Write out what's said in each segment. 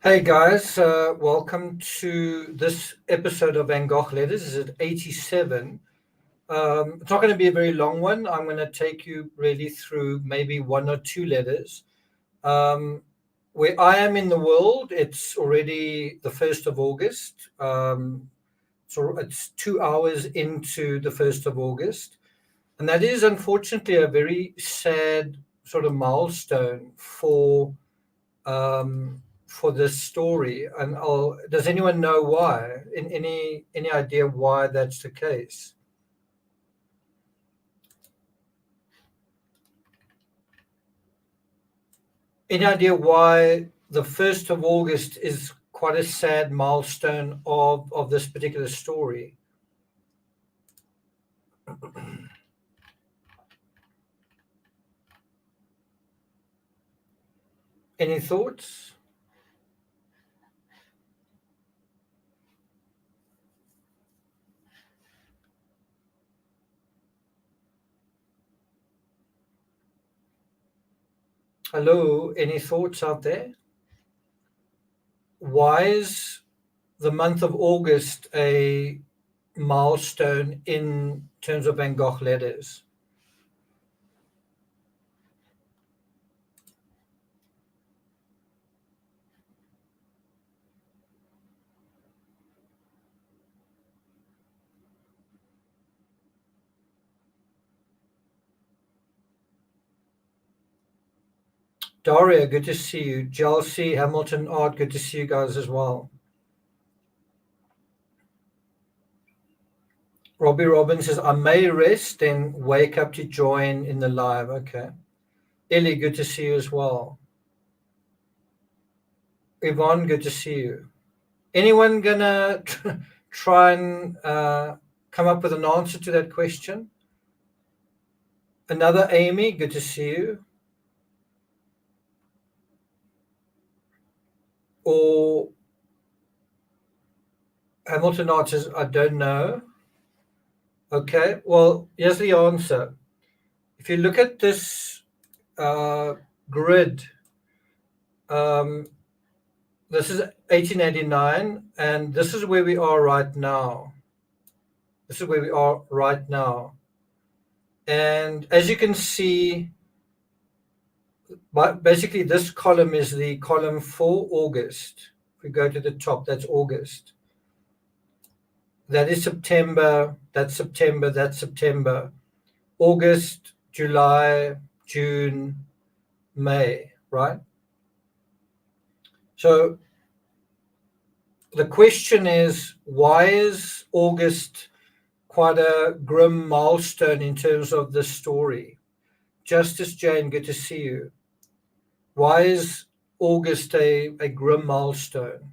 Hey guys, welcome to this episode of Van Gogh Letters. This is at 87. It's not going to be a very long one. I'm going to take you really through maybe one or two letters. Where I am in the world, it's already the 1st of August. So it's 2 hours into the 1st of August. And that is unfortunately a very sad sort of milestone um, for this story. And does anyone know why? Any idea why that's the case? Any idea why the 1st of August is quite a sad milestone of this particular story? Any thoughts? Hello, any thoughts out there? Why is the month of August a milestone in terms of Van Gogh letters? Daria, good to see you. Chelsea, Hamilton Art, good to see you guys as well. Robbie Robbins says, I may rest, then wake up to join in the live. Okay. Ellie, good to see you as well. Yvonne, good to see you. Anyone gonna try and come up with an answer to that question? Another Amy, good to see you. Or Hamilton Art says, I don't know. Okay, well, here's the answer. If you look at this grid, this is 1889, and this is where we are right now. This is where we are right now. And as you can see, basically this column is the column for August. If we go to the top, that's August. That is September, that's September, that's September. August, July, June, May, right? So the question is, why is August quite a grim milestone in terms of this story? Justice Jane, good to see you. Why is August a grim milestone?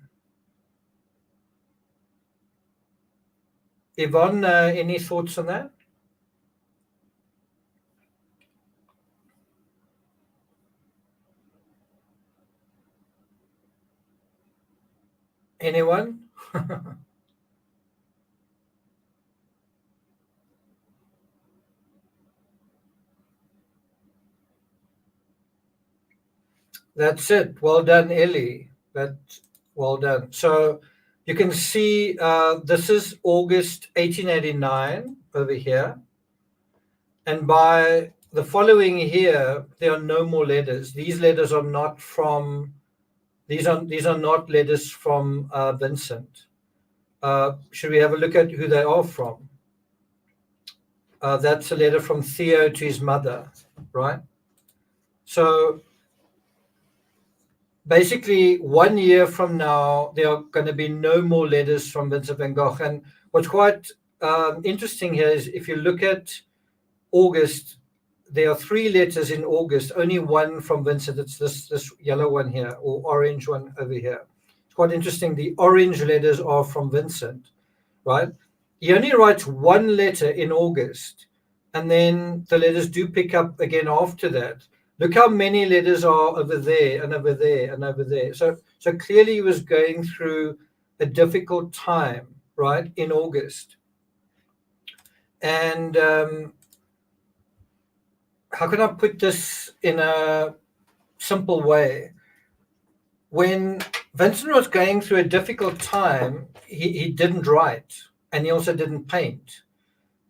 Yvonne, any thoughts on that? Anyone? That's it. Well done, Ellie. Well done. So you can see this is August 1889 over here. And by the following here, there are no more letters. These letters are not from, these are not letters from Vincent. Should we have a look at who they are from? That's a letter from Theo to his mother, right? So basically 1 year from now, there are going to be no more letters from Vincent van Gogh. And what's quite interesting here is if you look at August, there are 3 letters in August, only one from Vincent. It's this yellow one here, or orange one over here. It's quite interesting. The orange letters are from Vincent, right? He only writes 1 letter in August, and then the letters do pick up again after that. Look how many letters are over there and over there and over there. So clearly he was going through a difficult time, right, in August. And how can I put this in a simple way? When Vincent was going through a difficult time. He didn't write, and he also didn't paint.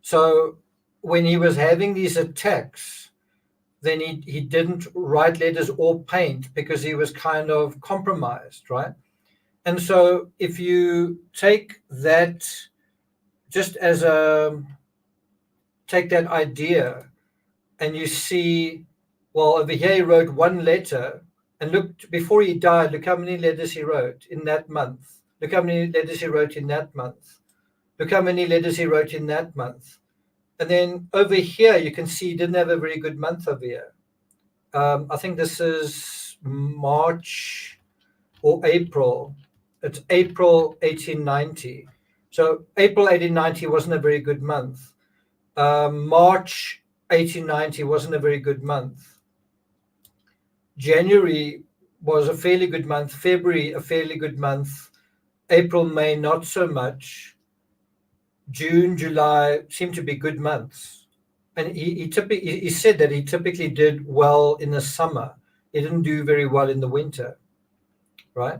So when he was having these attacks, then he didn't write letters or paint because he was kind of compromised, right? And so if you take that just as a take that idea and you see, well, over here he wrote one letter, and look, before he died, look how many letters he wrote in that month. Look how many letters he wrote in that month. Look how many letters he wrote in that month. And then over here, you can see he didn't have a very good month over here. I think this is March or April. It's April 1890. So April 1890 wasn't a very good month. March 1890 wasn't a very good month. January was a fairly good month. February, a fairly good month. April, May, not so much. June, July seemed to be good months. And he said that he typically did well in the summer. He didn't do very well in the winter, right?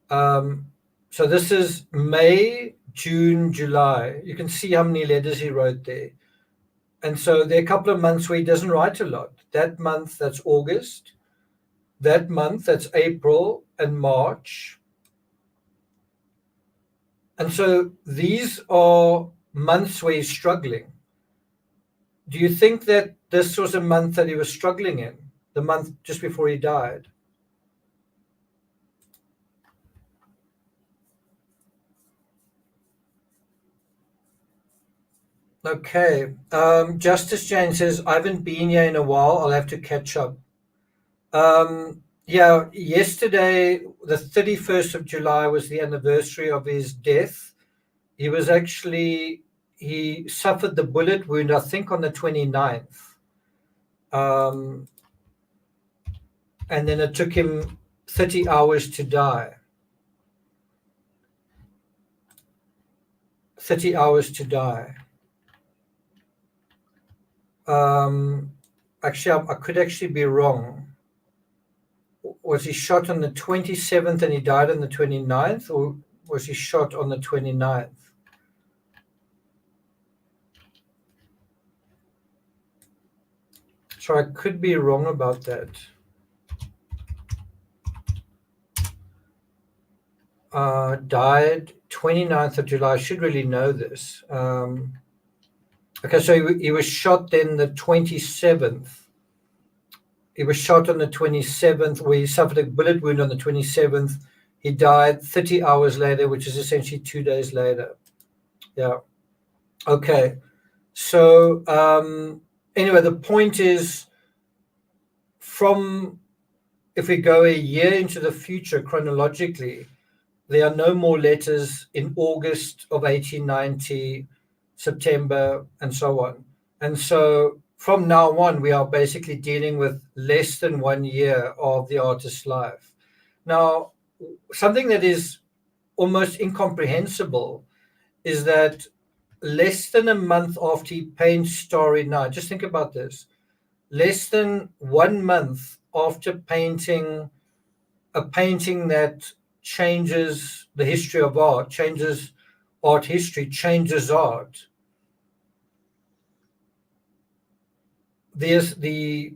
So this is May, June, July. You can see how many letters he wrote there. And so there are a couple of months where he doesn't write a lot. That month, that's August. That month, that's April and March. And so these are months where he's struggling. Do you think that this was a month that he was struggling in, the month just before he died? Okay. Justice Jane says, I haven't been here in a while. I'll have to catch up. Yeah, yesterday, the 31st of July, was the anniversary of his death. He suffered the bullet wound, I think, on the 29th. And then it took him 30 hours to die. 30 hours to die. Actually, I could actually be wrong. Was he shot on the 27th and he died on the 29th, or was he shot on the 29th? So I could be wrong about that. Died 29th of July. I should really know this. Okay, so he was shot then the 27th. He was shot on the 27th, where he suffered a bullet wound on the 27th. He died 30 hours later, which is essentially 2 days later. Yeah. Okay. So anyway, the point is, if we go a year into the future chronologically, there are no more letters in August of 1890, September, and so on. And so from now on, we are basically dealing with less than 1 year of the artist's life. Now, something that is almost incomprehensible is that less than a month after he paints Starry Night, just think about this, less than 1 month after painting a painting that changes the history of art, changes art history, changes art, there's the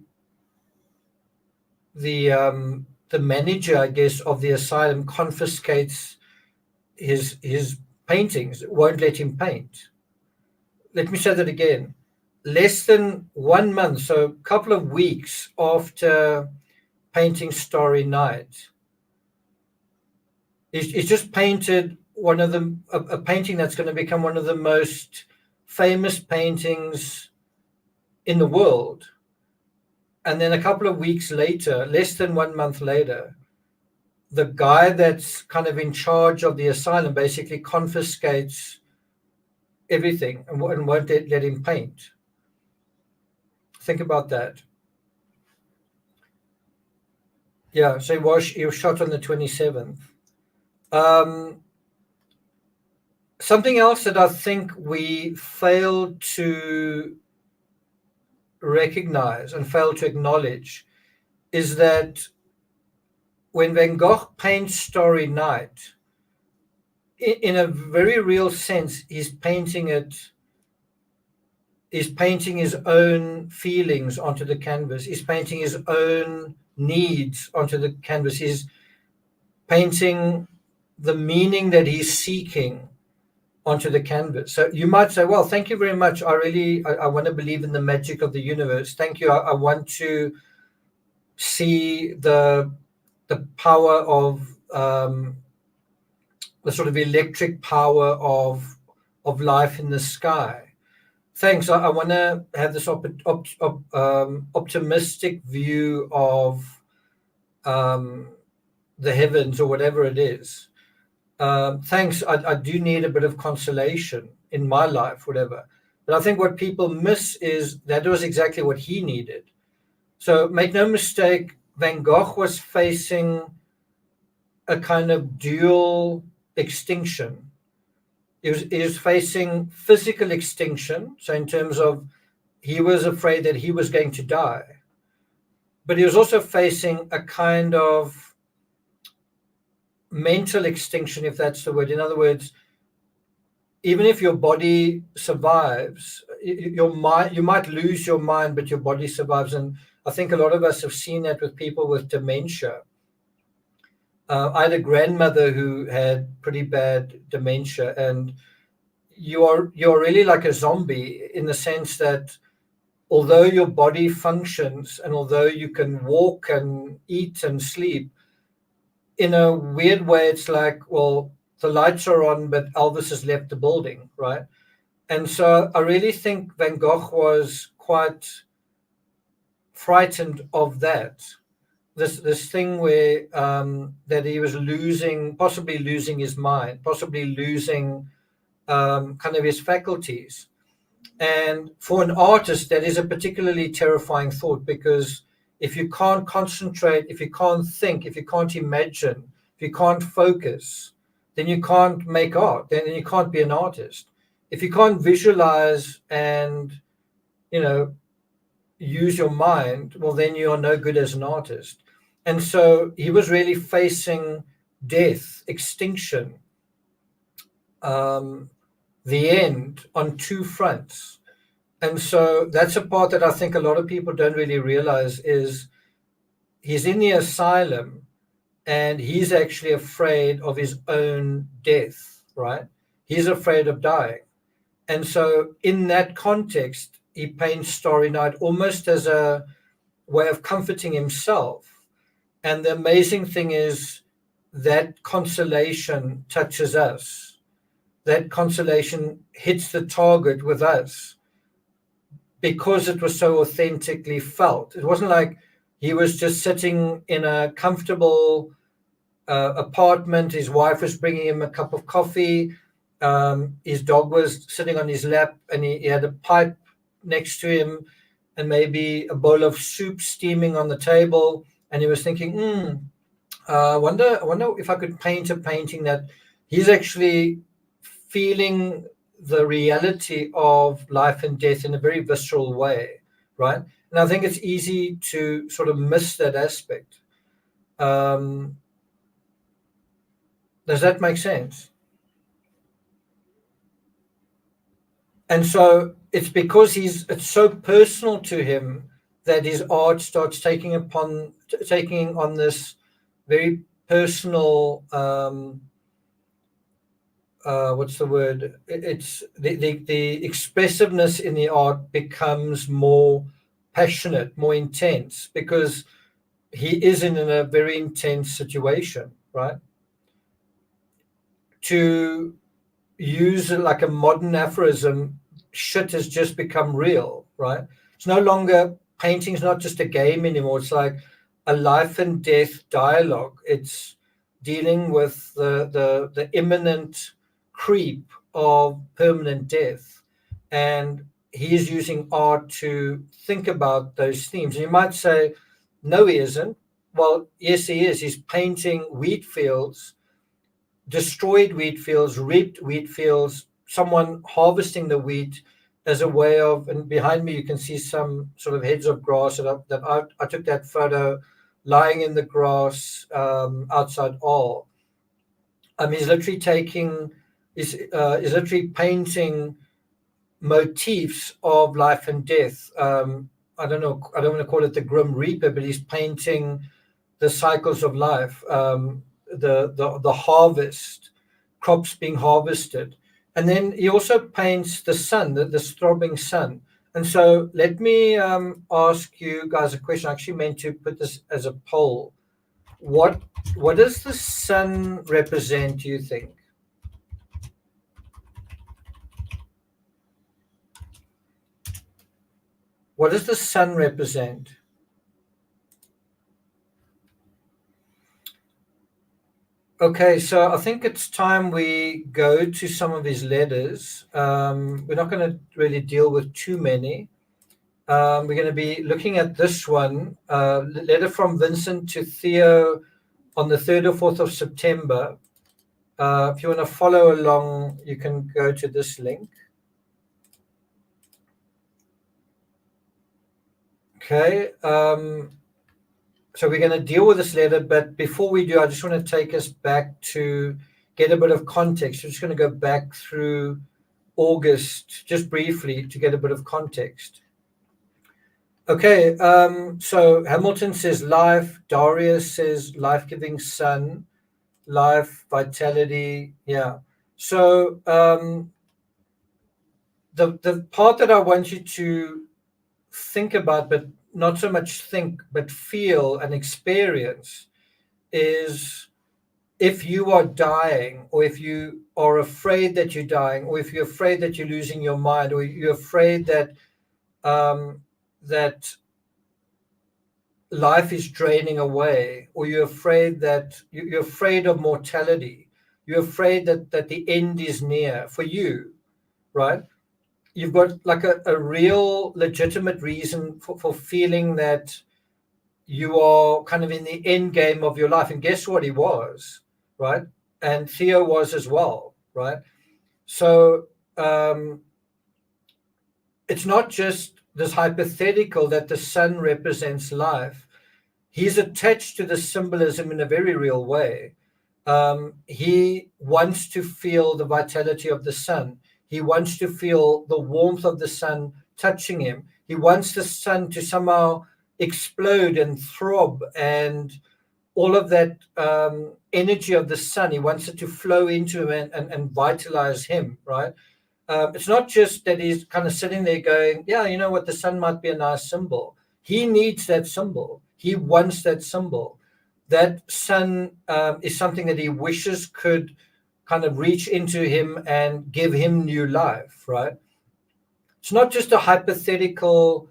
manager, I guess, of the asylum confiscates his paintings, won't let him paint. Let me say that again. Less than 1 month, so a couple of weeks after painting Starry Night, he's just painted a painting that's going to become one of the most famous paintings in the world. And then a couple of weeks later, less than 1 month later, the guy that's kind of in charge of the asylum basically confiscates everything and won't let him paint. Think about that. Yeah, so he was shot on the 27th. Something else that I think we failed to recognize and failed to acknowledge is that when Van Gogh paints Starry Night, in a very real sense, he's painting his own feelings onto the canvas. He's painting his own needs onto the canvas. He's painting the meaning that he's seeking onto the canvas. So you might say, well, thank you very much. I want to believe in the magic of the universe. Thank you. I want to see the power of the sort of electric power of life in the sky. Thanks. I want to have this optimistic view of the heavens or whatever it is. Thanks. I do need a bit of consolation in my life, whatever. But I think what people miss is that was exactly what he needed. So make no mistake, Van Gogh was facing a kind of dual extinction. He was facing physical extinction. So in terms of he was afraid that he was going to die. But he was also facing a kind of mental extinction, if that's the word. In other words, even if your body survives, your mind, you might lose your mind, but your body survives. And I think a lot of us have seen that with people with dementia. I had a grandmother who had pretty bad dementia, and you're really like a zombie in the sense that although your body functions and although you can walk and eat and sleep, in a weird way, it's like, well, the lights are on, but Elvis has left the building, right? And so I really think Van Gogh was quite frightened of that. This thing where that he was possibly losing his mind, possibly losing kind of his faculties. And for an artist, that is a particularly terrifying thought, because if you can't concentrate, if you can't think, if you can't imagine, if you can't focus, then you can't make art. Then you can't be an artist. If you can't visualize and, use your mind, well, then you are no good as an artist. And so he was really facing death, extinction, the end on two fronts. And so that's a part that I think a lot of people don't really realize is he's in the asylum and he's actually afraid of his own death, right? He's afraid of dying. And so in that context, he paints Starry Night almost as a way of comforting himself. And the amazing thing is that consolation touches us. That consolation hits the target with us because it was so authentically felt. It wasn't like he was just sitting in a comfortable apartment. His wife was bringing him a cup of coffee. His dog was sitting on his lap, and he had a pipe next to him and maybe a bowl of soup steaming on the table. And he was thinking, I wonder if I could paint a painting that he's actually feeling the reality of life and death in a very visceral way, right? And I think it's easy to sort of miss that aspect. Does that make sense? And so it's because it's so personal to him that his art starts taking on this very personal what's the word? It's the expressiveness in the art becomes more passionate, more intense, because he is in a very intense situation, right? To use like a modern aphorism, shit has just become real, right? It's no longer painting's not just a game anymore. It's like a life and death dialogue. It's dealing with the imminent creep of permanent death, and he is using art to think about those themes. And you might say, no, he isn't. Well, yes, he is. He's painting wheat fields, destroyed wheat fields, reaped wheat fields, someone harvesting the wheat as a way of, and behind me you can see some sort of heads of grass that I took that photo lying in the grass outside Arles. He's literally is literally painting motifs of life and death. I don't know. I don't want to call it the Grim Reaper, but he's painting the cycles of life, the harvest, crops being harvested, and then he also paints the sun, this throbbing sun. And so let me ask you guys a question. I actually meant to put this as a poll. What does the sun represent, do you think? What does the sun represent? Okay, so I think it's time we go to some of his letters. We're not going to really deal with too many. We're going to be looking at this one, letter from Vincent to Theo on the 3rd or 4th of September. If you want to follow along, you can go to this link. Okay, so we're going to deal with this letter, but before we do, I just want to take us back to get a bit of context. We're just going to go back through August just briefly to get a bit of context. Okay, so Hamilton says life, Darius says life-giving sun, life, vitality, yeah. So the part that I want you to think about, but not so much think, but feel and experience, is if you are dying, or if you are afraid that you're dying, or if you're afraid that you're losing your mind, or you're afraid that that life is draining away, or you're afraid that you're afraid of mortality, you're afraid that the end is near for you, right? You've got like a real legitimate reason for feeling that you are kind of in the end game of your life. And guess what? He was, right? And Theo was as well, right? So it's not just this hypothetical that the sun represents life. He's attached to the symbolism in a very real way. He wants to feel the vitality of the sun. He wants to feel the warmth of the sun touching him. He wants the sun to somehow explode and throb, and all of that energy of the sun, he wants it to flow into him and vitalize him, right? It's not just that he's kind of sitting there going, yeah, you know what, the sun might be a nice symbol. He needs that symbol. He wants that symbol. That sun is something that he wishes could kind of reach into him and give him new life, right? It's not just a hypothetical,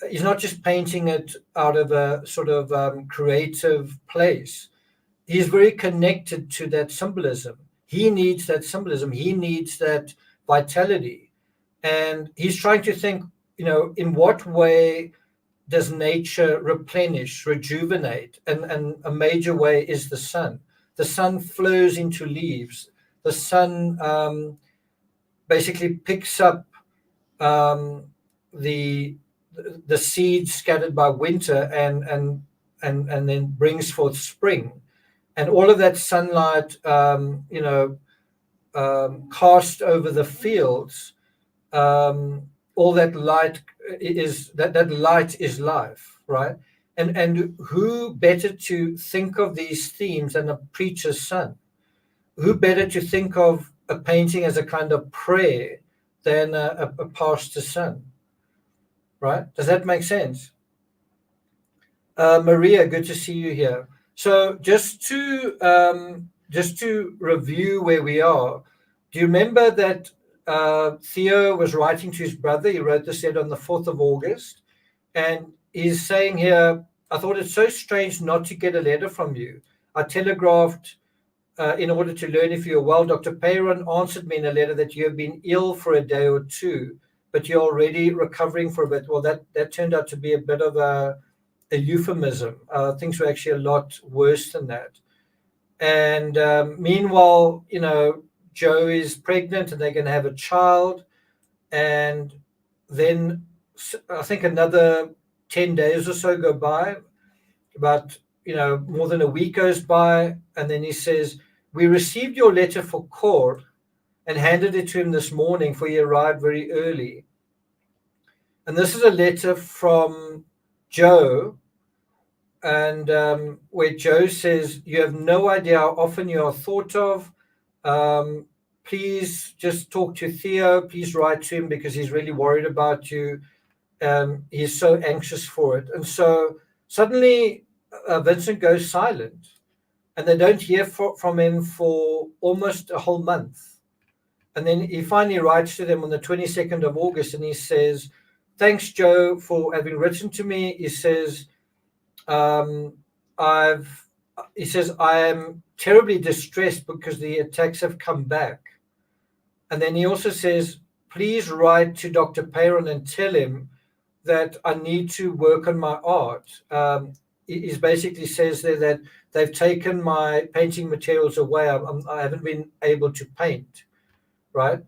he's not just painting it out of a sort of creative place. He's very connected to that symbolism. He needs that symbolism. He needs that vitality. And he's trying to think, in what way does nature replenish, rejuvenate? And a major way is the sun. The sun flows into leaves. The sun basically picks up the seeds scattered by winter and then brings forth spring. And all of that sunlight, cast over the fields, all that light that light is life, right? And who better to think of these themes than a preacher's son? Who better to think of a painting as a kind of prayer than a pastor's son, right? Does that make sense? Maria, good to see you here. So just to review where we are, do you remember that Theo was writing to his brother? He wrote this on the 4th of August, and he's saying here, I thought it's so strange not to get a letter from you. I telegraphed in order to learn if you're well. Dr. Peyron answered me in a letter that you have been ill for a day or two, but you're already recovering for a bit. Well, that turned out to be a bit of a euphemism. Things were actually a lot worse than that. And meanwhile, Joe is pregnant and they're going to have a child. And then I think another 10 days or so go by, about more than a week goes by, and then he says, "We received your letter for Cor and handed it to him this morning, for he arrived very early." And this is a letter from Joe, and where Joe says, "You have no idea how often you are thought of. Please just talk to Theo. Please write to him because he's really worried about you. He's so anxious for it." And so suddenly Vincent goes silent, and they don't hear from him for almost a whole month. And then he finally writes to them on the 22nd of August, and he says, "Thanks, Joe, for having written to me." He says, "I am terribly distressed because the attacks have come back." And then he also says, "Please write to Dr. Peyron and tell him that I need to work on my art." He basically says there that they've taken my painting materials away. I haven't been able to paint, right?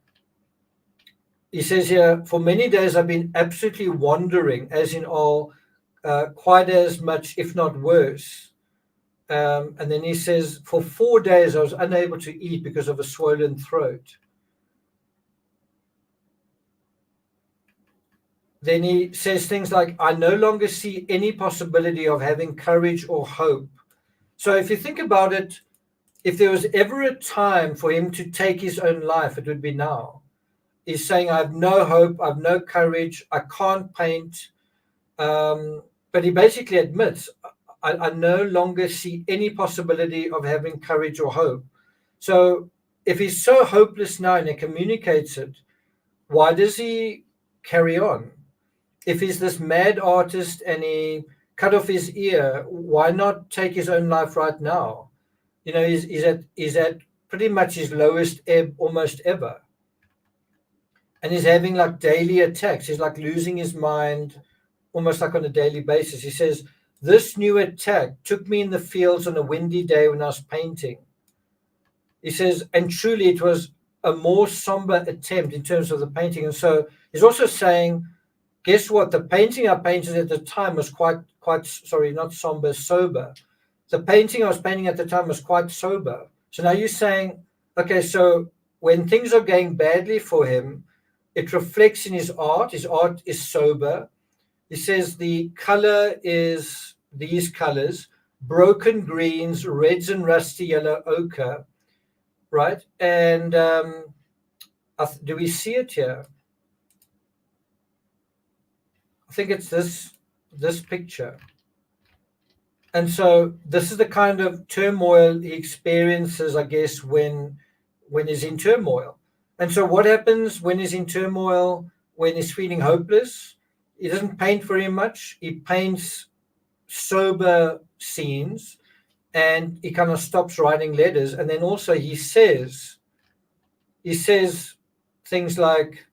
He says here, "For many days I've been absolutely wandering, as in all, quite as much, if not worse." And then he says, "For 4 days I was unable to eat because of a swollen throat." Then he says things like, "I no longer see any possibility of having courage or hope." So if you think about it, if there was ever a time for him to take his own life, it would be now. He's saying, "I have no hope, I have no courage, I can't paint." But he basically admits, I no longer see any possibility of having courage or hope. So if he's so hopeless now and he communicates it, why does he carry on? If he's this mad artist and he cut off his ear, why not take his own life right now? He's at pretty much his lowest ebb almost ever. And he's having like daily attacks. He's like losing his mind almost like on a daily basis. He says, "This new attack took me in the fields on a windy day when I was painting." He says, "And truly it was a more somber attempt in terms of the painting." And so he's also saying, guess what? The painting I painted at the time was quite, sorry, not somber, sober. The painting I was painting at the time was quite sober. So now you're saying, okay, so when things are going badly for him, it reflects in his art. His art is sober. He says the color is these colors: broken greens, reds, and rusty yellow ochre, right? And do we see it here? I think it's this picture. And so this is the kind of turmoil he experiences, I guess, when he's in turmoil. And so what happens when he's in turmoil, when he's feeling hopeless? He doesn't paint very much. He paints sober scenes, and he kind of stops writing letters. And then also he says things like,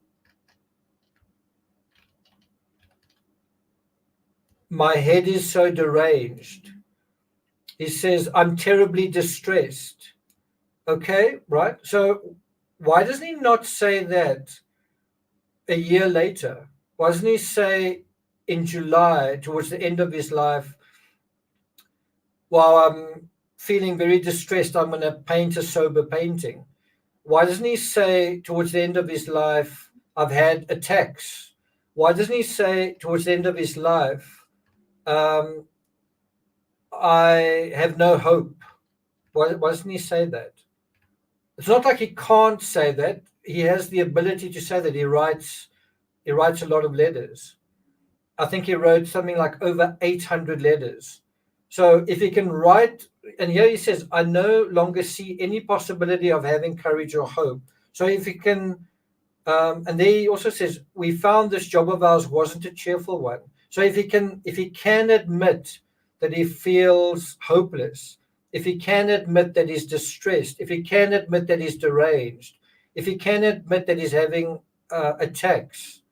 "My head is so deranged." He says, "I'm terribly distressed." Okay, right? So why doesn't he not say that a year later? Why doesn't he say in July, towards the end of his life, "While I'm feeling very distressed, I'm going to paint a sober painting"? Why doesn't he say towards the end of his life, "I've had attacks"? Why doesn't he say towards the end of his life, "I have no hope"? Why doesn't he say that? It's not like he can't say that. He has the ability to say that. He writes a lot of letters. I think he wrote something like over 800 letters. So if he can write, and here he says, "I no longer see any possibility of having courage or hope." So if he can, and there he also says, "We found this job of ours wasn't a cheerful one." So if he can admit that he feels hopeless, if he can admit that he's distressed, if he can admit that he's deranged, if he can admit that he's having attacks,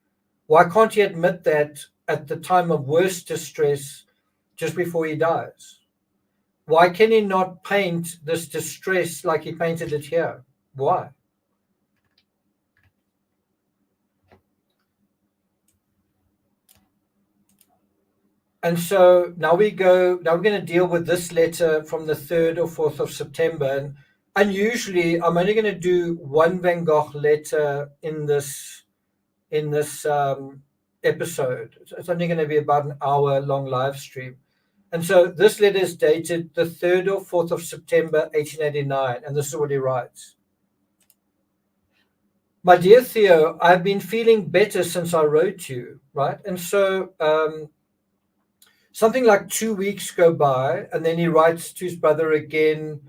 why can't he admit that at the time of worst distress, just before he dies? Why can he not paint this distress like he painted it here? Why? And so now we're going to deal with this letter from the 3rd or 4th of September. And unusually, I'm only going to do one Van Gogh letter in this episode. It's only going to be about an hour long live stream. And so this letter is dated the 3rd or 4th of September, 1889. And this is what he writes. My dear Theo, I've been feeling better since I wrote you, right? And so something like 2 weeks go by, and then he writes to his brother again.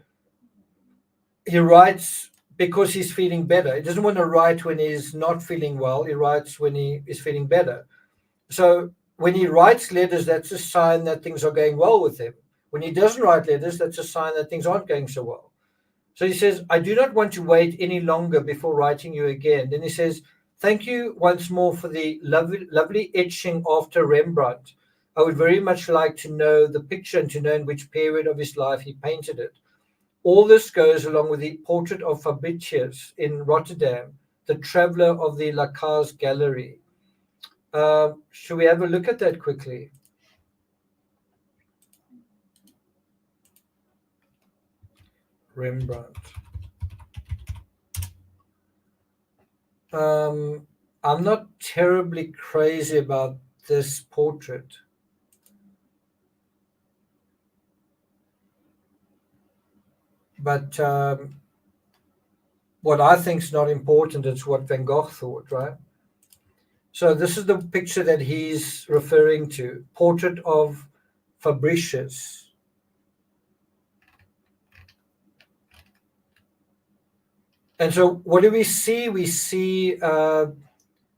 He writes because he's feeling better. He doesn't want to write when he's not feeling well. He writes when he is feeling better. So when he writes letters, that's a sign that things are going well with him. When he doesn't write letters, that's a sign that things aren't going so well. So he says, I do not want to wait any longer before writing you again. Then he says, thank you once more for the lovely etching after Rembrandt. I would very much like to know the picture and to know in which period of his life he painted it. All this goes along with the portrait of Fabricius in Rotterdam, the traveler of the Lacaze Gallery. Should we have a look at that quickly? Rembrandt. I'm not terribly crazy about this portrait. But what I think is not important is what Van Gogh thought, right? So this is the picture that he's referring to, portrait of Fabricius. And so what do we see? We see a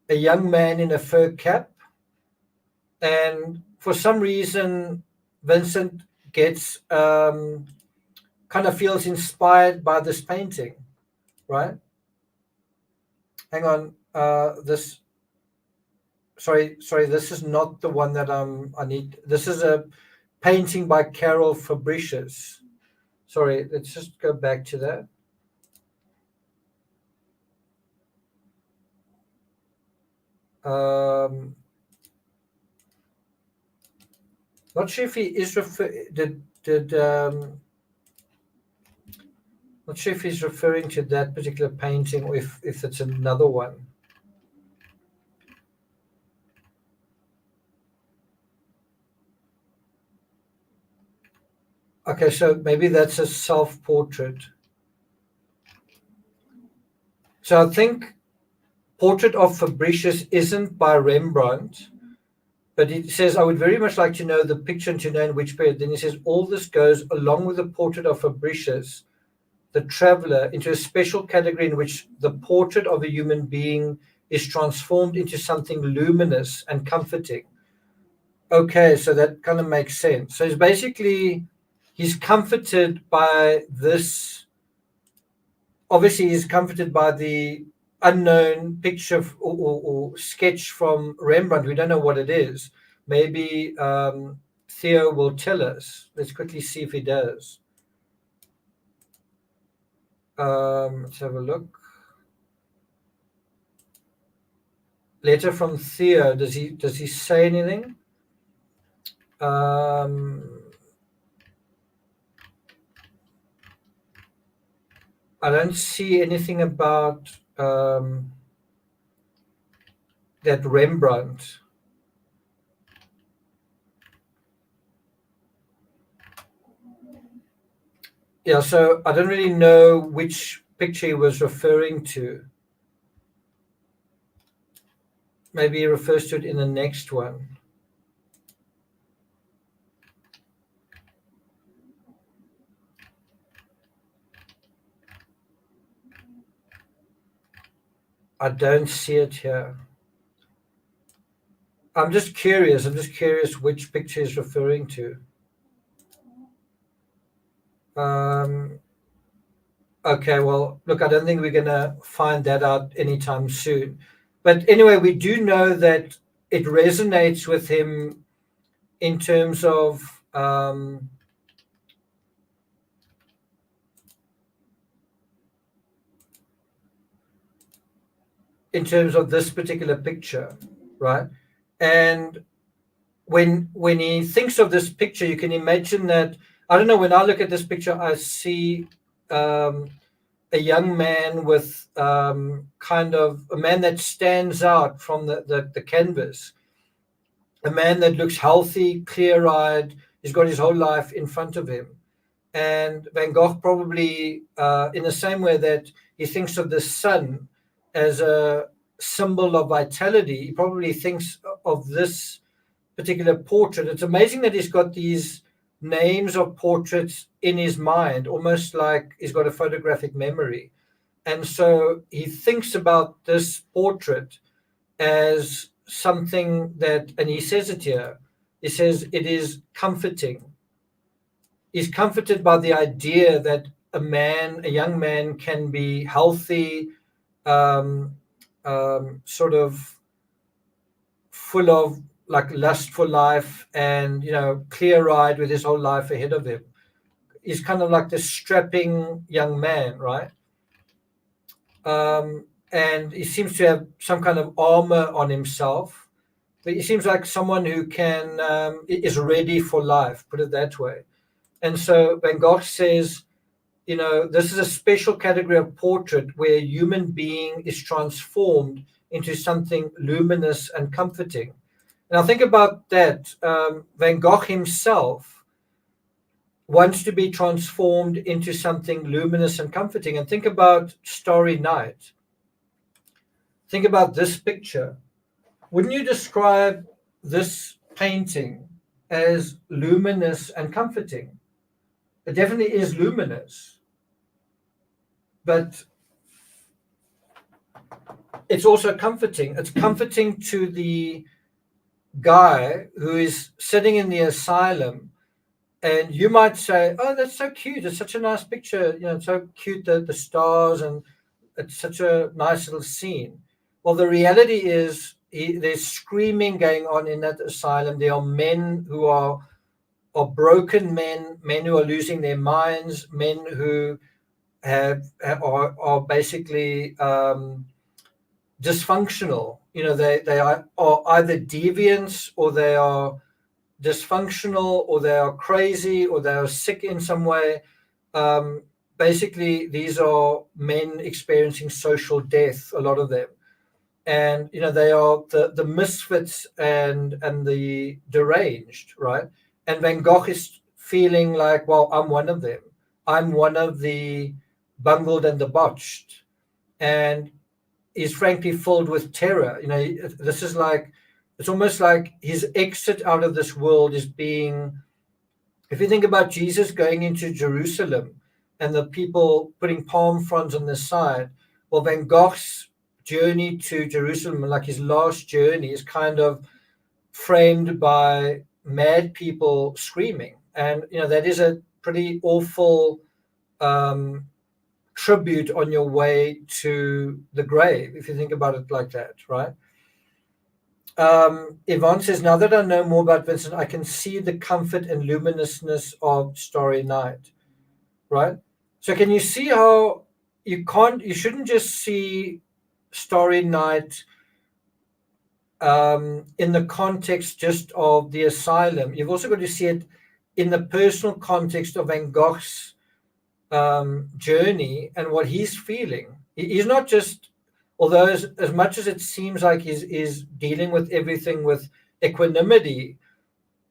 young man in a fur cap. And for some reason, Vincent gets kind of feels inspired by this painting, right? Hang on. Sorry, this is not the one that I need. This is a painting by Carol Fabricius. Sorry, let's just go back to that. Not sure if he is not sure if he's referring to that particular painting or if it's another one. Okay, so maybe that's a self-portrait. So I think Portrait of Fabricius isn't by Rembrandt, but he says, I would very much like to know the picture and to know in which period. Then he says, all this goes along with the portrait of Fabricius, the traveler, into a special category in which the portrait of a human being is transformed into something luminous and comforting. Okay, so that kind of makes sense. So he's comforted by this. Obviously, he's comforted by the unknown picture or sketch from Rembrandt. We don't know what it is. Maybe Theo will tell us. Let's quickly see if he does. Let's have a look. Letter from Theo. Does he say anything? I don't see anything about that Rembrandt. Yeah, so I don't really know which picture he was referring to. Maybe he refers to it in the next one. I don't see it here. I'm just curious which picture he's referring to. Okay, well, look, I don't think we're going to find that out anytime soon. But anyway, we do know that it resonates with him in terms of this particular picture, right? And when he thinks of this picture, you can imagine that. I don't know. When I look at this picture, I see um, a young man with kind of a man that stands out from the canvas, a man that looks healthy, clear eyed. He's got his whole life in front of him. And Van Gogh probably, in the same way that he thinks of the sun as a symbol of vitality, he probably thinks of this particular portrait. It's amazing that he's got these names of portraits in his mind, almost like he's got a photographic memory. And so he thinks about this portrait as something that, and he says it here, he says it is comforting. He's comforted by the idea that a young man, can be healthy, um, sort of full of like lust for life, and clear-eyed with his whole life ahead of him. He's kind of like this strapping young man, right? And he seems to have some kind of armor on himself, but he seems like someone who can is ready for life, put it that way. And so Van Gogh says, this is a special category of portrait where a human being is transformed into something luminous and comforting. And I think about that. Van Gogh himself wants to be transformed into something luminous and comforting. And think about Starry Night. Think about this picture. Wouldn't you describe this painting as luminous and comforting? It definitely is luminous, but it's also comforting. It's comforting to the guy who is sitting in the asylum, and you might say, "Oh, that's so cute. It's such a nice picture. It's so cute, the stars, and it's such a nice little scene." Well, the reality is there's screaming going on in that asylum. There are men who are broken men who are losing their minds, men who are basically dysfunctional. They are either deviants, or they are dysfunctional, or they are crazy, or they are sick in some way. Basically, these are men experiencing social death, a lot of them. And they are the misfits and the deranged, right? And Van Gogh is feeling like, well, I'm one of them. I'm one of the bungled and the botched, and is frankly filled with terror. This is like, it's almost like his exit out of this world is being, if you think about Jesus going into Jerusalem and the people putting palm fronds on the side, well, Van Gogh's journey to Jerusalem, like his last journey, is kind of framed by mad people screaming. And, that is a pretty awful tribute on your way to the grave, if you think about it like that, right? Yvonne says, now that I know more about Vincent, I can see the comfort and luminousness of Starry Night, right? So can you see how you shouldn't just see Starry Night in the context just of the asylum. You've also got to see it in the personal context of Van Gogh's journey and what he's feeling. He's not just, although as much as it seems like he's dealing with everything with equanimity,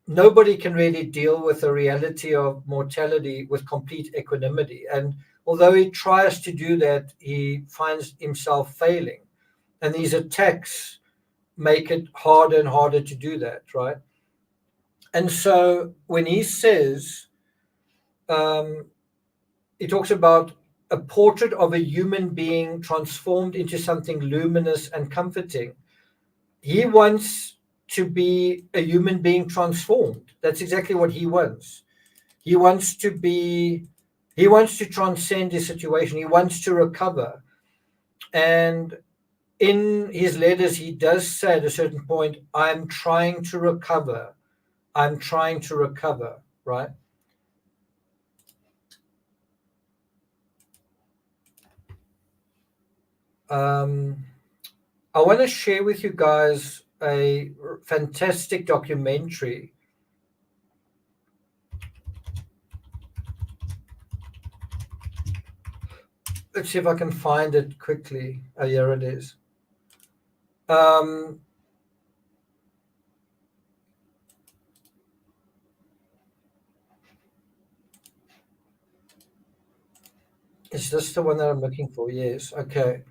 nobody can really deal with the reality of mortality with complete equanimity. And although he tries to do that, he finds himself failing. And these attacks make it harder and harder to do that, right? And so when he says, he talks about a portrait of a human being transformed into something luminous and comforting. He wants to be a human being transformed. That's exactly what he wants. He wants to transcend his situation. He wants to recover. And in his letters, he does say at a certain point, I'm trying to recover. I'm trying to recover, right? I want to share with you guys a fantastic documentary. Let's see if I can find it quickly. Oh, here it is. Is this the one that I'm looking for? Yes. Okay.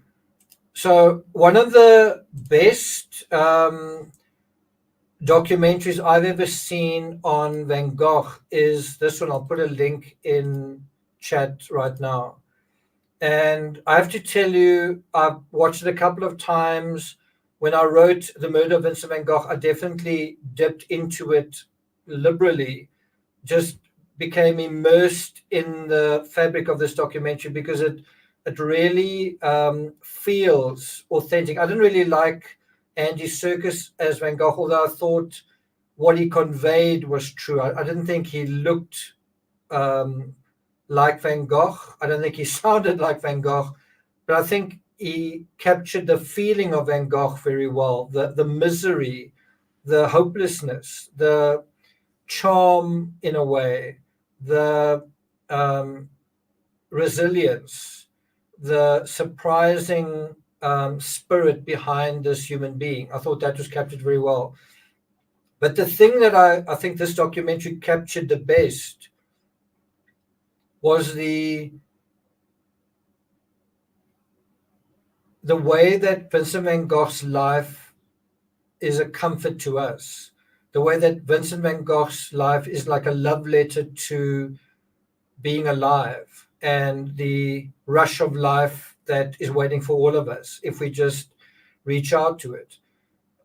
So one of the best documentaries I've ever seen on Van Gogh is this one. I'll put a link in chat right now. And I have to tell you, I've watched it a couple of times. When I wrote The Murder of Vincent van Gogh, I definitely dipped into it liberally, just became immersed in the fabric of this documentary because it really feels authentic. I didn't really like Andy Serkis as Van Gogh, although I thought what he conveyed was true. I didn't think he looked like Van Gogh. I don't think he sounded like Van Gogh, but I think he captured the feeling of Van Gogh very well, the misery, the hopelessness, the charm in a way, the resilience, the surprising spirit behind this human being. I thought that was captured very well. But the thing that I think this documentary captured the best was the way that Vincent van Gogh's life is a comfort to us. The way that Vincent van Gogh's life is like a love letter to being alive and the rush of life that is waiting for all of us if we just reach out to it.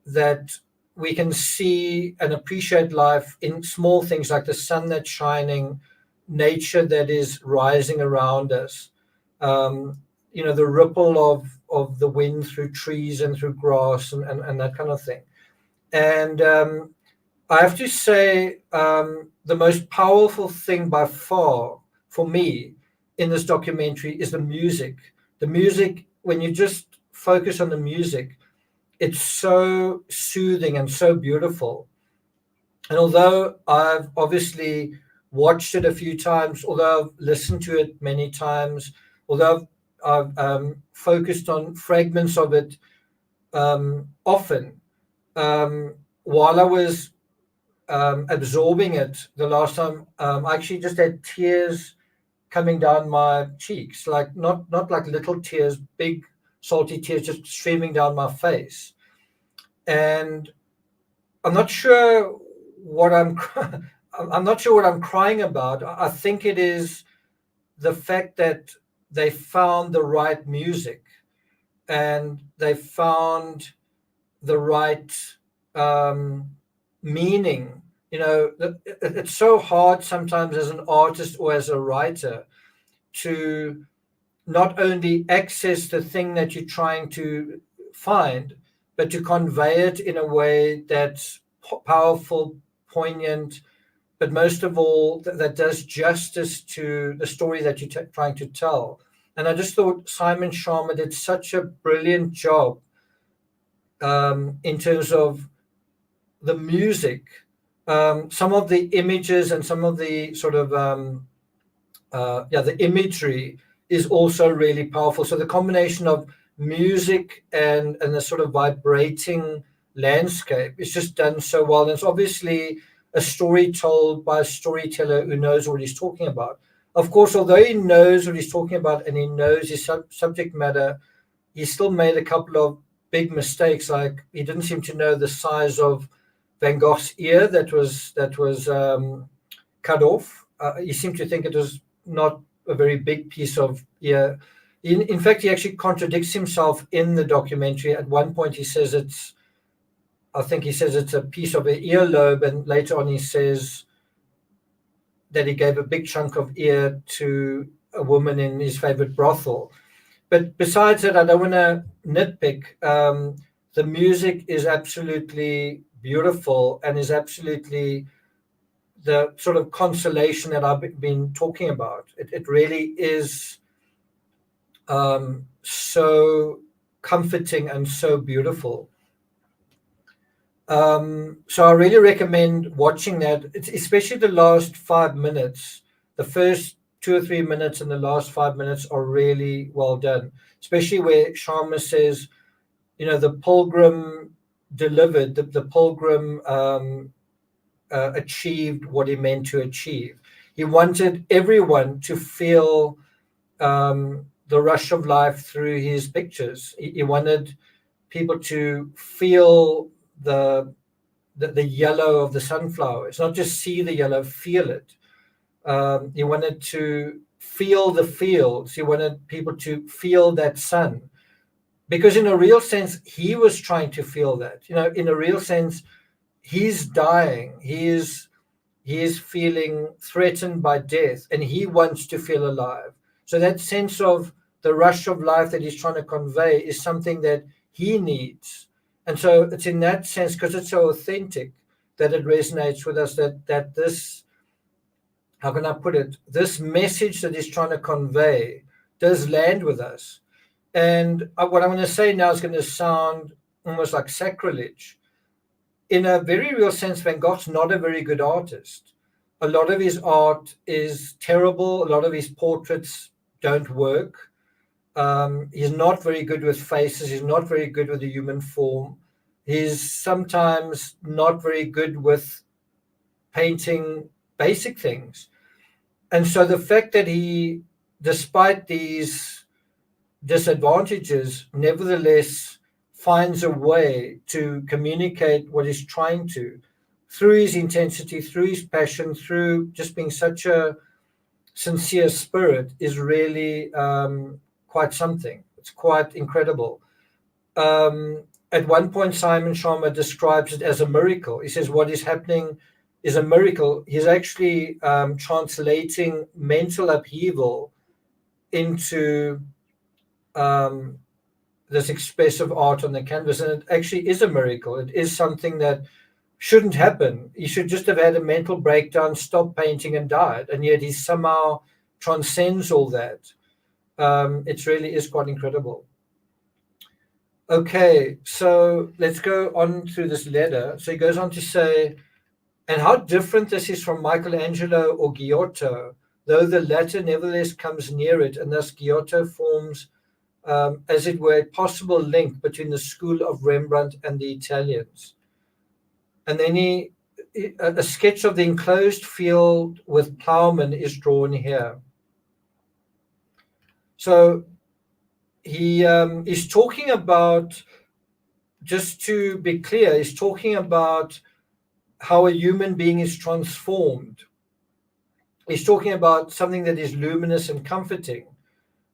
That we can see and appreciate life in small things like the sun that's shining, nature that is rising around us, the ripple of the wind through trees and through grass and that kind of thing. And I have to say, the most powerful thing by far for me in this documentary is the music. The music, when you just focus on the music, it's so soothing and so beautiful. And although I've obviously watched it a few times, although I've listened to it many times, although I've focused on fragments of it often, while I was absorbing it the last time, I actually just had tears coming down my cheeks, like not like little tears, big salty tears just streaming down my face. And I'm not sure what I'm not sure what I'm crying about. I think it is the fact that they found the right music and they found the right meaning. It's so hard sometimes as an artist or as a writer to not only access the thing that you're trying to find, but to convey it in a way that's powerful, poignant, but most of all, that does justice to the story that you're trying to tell. And I just thought Simon Sharma did such a brilliant job in terms of the music, some of the images and some of the sort of the imagery is also really powerful. So the combination of music and the sort of vibrating landscape is just done so well. And it's obviously a story told by a storyteller who knows what he's talking about. Of course, although he knows what he's talking about and he knows his subject matter, he still made a couple of big mistakes. Like he didn't seem to know the size of Van Gogh's ear that was cut off. He seemed to think it was not a very big piece of ear. In fact, he actually contradicts himself in the documentary. At one point, he says it's a piece of an earlobe, and later on he says that he gave a big chunk of ear to a woman in his favorite brothel. But besides that, I don't want to nitpick. The music is absolutely beautiful and is absolutely the sort of consolation that I've been talking about. It really is so comforting and so beautiful. So I really recommend watching that. It's especially the last 5 minutes. The first 2 or 3 minutes and the last 5 minutes are really well done, especially where Sharma says, the pilgrim delivered, the pilgrim achieved what he meant to achieve. He wanted everyone to feel the rush of life through his pictures. He wanted people to feel the yellow of the sunflower. It's not just see the yellow, feel it. He wanted to feel the fields. He wanted people to feel that sun. Because in a real sense, he was trying to feel that. In a real sense, he's dying. He is feeling threatened by death, and he wants to feel alive. So that sense of the rush of life that he's trying to convey is something that he needs. And so it's in that sense, because it's so authentic, that it resonates with us, that this, how can I put it, this message that he's trying to convey does land with us. And what I'm going to say now is going to sound almost like sacrilege. In a very real sense, Van Gogh's not a very good artist. A lot of his art is terrible. A lot of his portraits don't work. He's not very good with faces. He's not very good with the human form. He's sometimes not very good with painting basic things. And so the fact that he, despite these disadvantages, nevertheless finds a way to communicate what he's trying to through his intensity, through his passion, through just being such a sincere spirit is really quite something. It's quite incredible. At one point, Simon Sharma describes it as a miracle. He says what is happening is a miracle. He's actually translating mental upheaval into this expressive art on the canvas, and it actually is a miracle. It is something that shouldn't happen. He should just have had a mental breakdown, stopped painting, and died, and yet he somehow transcends all that. It really is quite incredible. Okay, so let's go on through this letter. So he goes on to say, and how different this is from Michelangelo or Giotto, though the latter nevertheless comes near it, and thus Giotto forms, as it were, a possible link between the school of Rembrandt and the Italians. And then a sketch of the enclosed field with plowmen is drawn here. So he's talking about, just to be clear, he's talking about how a human being is transformed. He's talking about something that is luminous and comforting.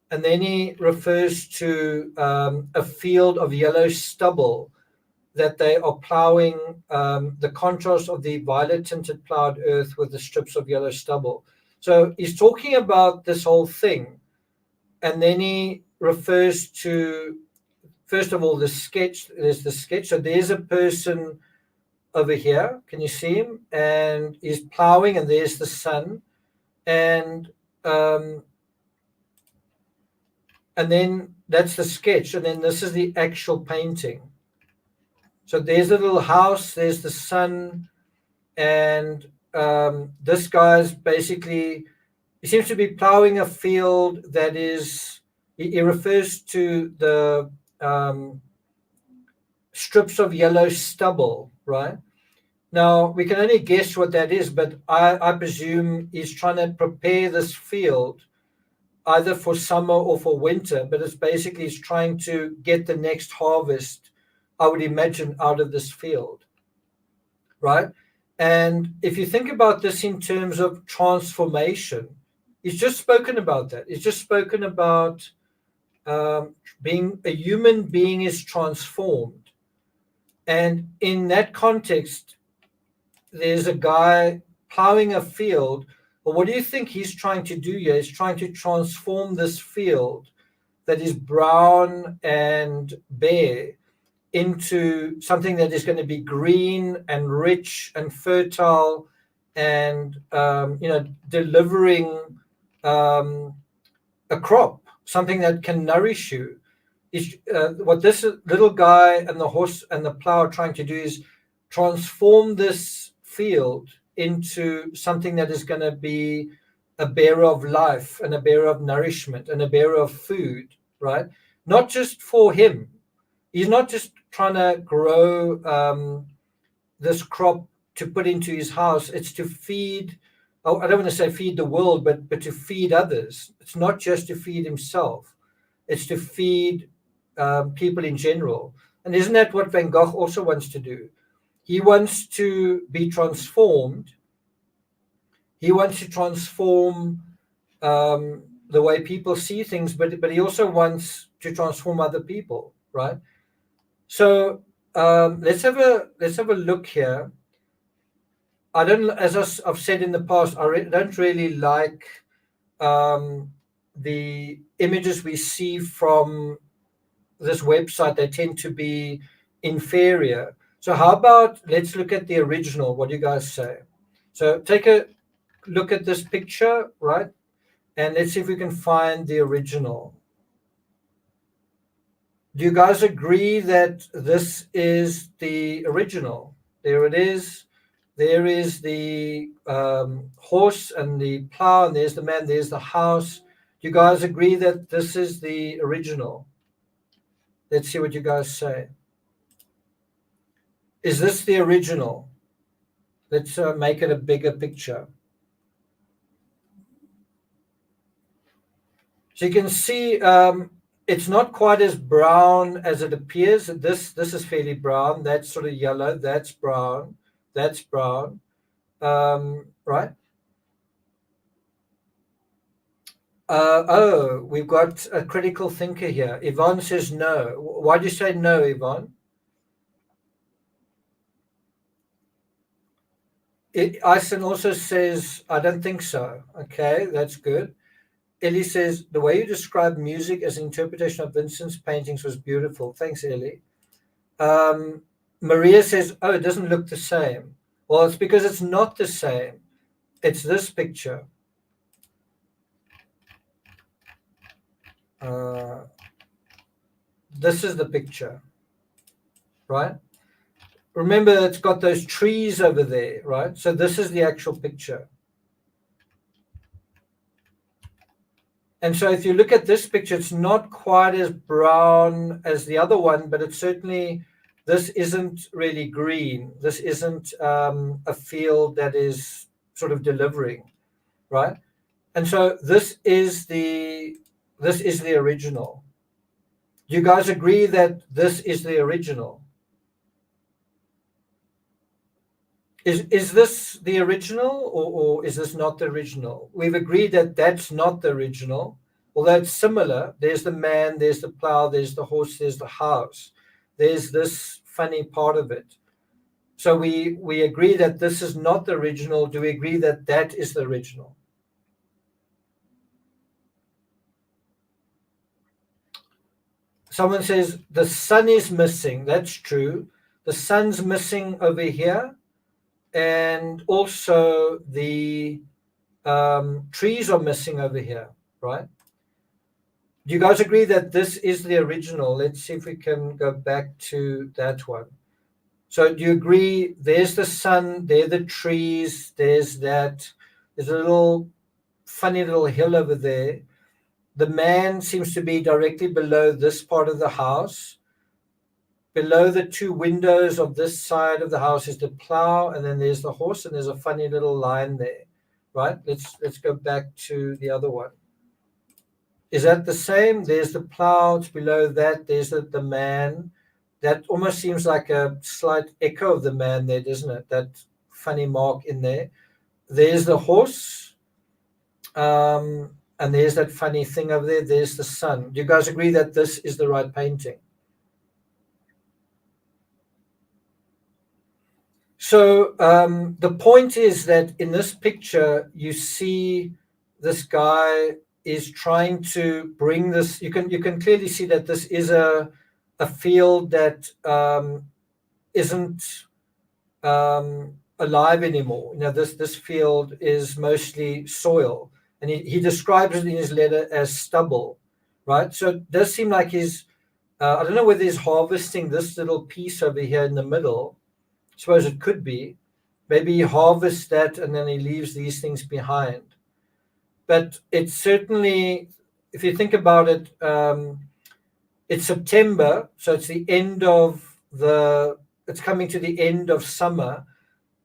And then he refers to a field of yellow stubble that they are plowing, the contrast of the violet tinted plowed earth with the strips of yellow stubble. So he's talking about this whole thing. And then he refers to, first of all, the sketch. There's the sketch. So there's a person over here. Can you see him? And he's plowing, and there's the sun. And then that's the sketch. And then this is the actual painting. So there's a little house, there's the sun, and this guy's basically, he seems to be plowing a field that is, he refers to the strips of yellow stubble, right? Now, we can only guess what that is, but I presume he's trying to prepare this field either for summer or for winter, but it's basically he's trying to get the next harvest, I would imagine, out of this field, right? And if you think about this in terms of transformation, he's just spoken about that. He's just spoken about being a human being is transformed. And in that context, there's a guy plowing a field. Well, what do you think he's trying to do here? He's trying to transform this field that is brown and bare into something that is going to be green and rich and fertile and delivering a crop, something that can nourish you. What this little guy and the horse and the plow are trying to do is transform this field into something that is going to be a bearer of life and a bearer of nourishment and a bearer of food, right? Not just for him. He's not just trying to grow this crop to put into his house. It's to feed, oh, I don't want to say feed the world, but to feed others. It's not just to feed himself. It's to feed people in general. And isn't that what Van Gogh also wants to do? He wants to be transformed. He wants to transform the way people see things, but he also wants to transform other people, right? So let's have a look here. I don't, as I've said in the past, don't really like the images we see from this website. They tend to be inferior. So how about let's look at the original? What do you guys say? So take a look at this picture, right? And let's see if we can find the original. Do you guys agree that this is the original? There it is. There is the horse and the plow, and there's the man, there's the house. Do you guys agree that this is the original? Let's see what you guys say. Is this the original? Let's make it a bigger picture. So you can see it's not quite as brown as it appears. This is fairly brown. That's sort of yellow. That's brown. That's brown. Right? Oh, we've got a critical thinker here. Yvonne says no. Why do you say no, Yvonne? Ison also says, I don't think so. Okay, that's good. Ellie says, the way you described music as an interpretation of Vincent's paintings was beautiful. Thanks, Ellie. Maria says, oh, it doesn't look the same. Well, it's because it's not the same. It's this picture. This is the picture, right? Remember, it's got those trees over there, right? So this is the actual picture. And so if you look at this picture, it's not quite as brown as the other one, but it's certainly, this isn't really green. This isn't a field that is sort of delivering, right? And so this is the original. Do you guys agree that this is the original? Is this the original or is this not the original? We've agreed that that's not the original, although it's similar. There's the man, there's the plow, there's the horse, there's the house. There's this funny part of it. So we agree that this is not the original. Do we agree that that is the original? Someone says the sun is missing. That's true. The sun's missing over here. And also the trees are missing over here, right? Do you guys agree that this is the original? Let's see if we can go back to that one. So do you agree there's the sun, there are the trees, there's a little funny little hill over there. The man seems to be directly below this part of the house. Below the two windows of this side of the house is the plow, and then there's the horse, and there's a funny little line there, right? Let's go back to the other one. Is that the same? There's the plow. It's below that. There's the man. That almost seems like a slight echo of the man there, doesn't it? That funny mark in there. There's the horse, and there's that funny thing over there. There's the sun. Do you guys agree that this is the right painting? So the point is that in this picture, you see this guy is trying to bring this. You can clearly see that this is a field that isn't alive anymore. You know, this field is mostly soil, and he describes it in his letter as stubble, right? So it does seem like he's I don't know whether he's harvesting this little piece over here in the middle, suppose it could be. Maybe he harvests that and then he leaves these things behind. But it's certainly, if you think about it, it's September, so it's the end of it's coming to the end of summer.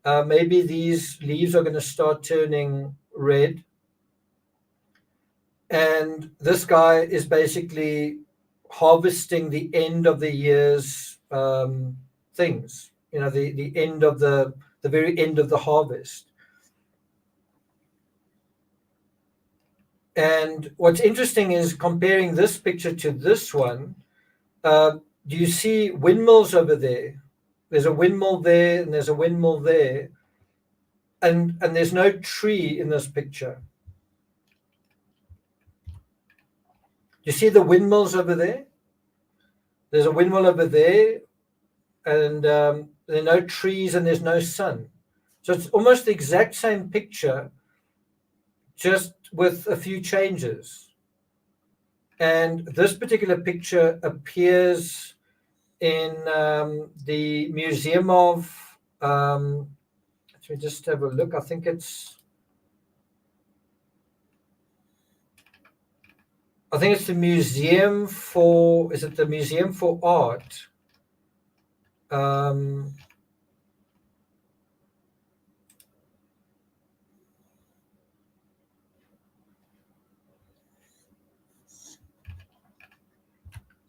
Maybe these leaves are going to start turning red. And this guy is basically harvesting the end of the year's things, the end of the very end of the harvest. And what's interesting is comparing this picture to this one. Do you see windmills over there? There's a windmill there, and there's a windmill there, and there's no tree in this picture. You see the windmills over there? There's a windmill over there, and there are no trees, and there's no sun. So it's almost the exact same picture, just with a few changes. And this particular picture appears in the Museum of, let me just have a look. I think it's the Museum for, is it the Museum for Art?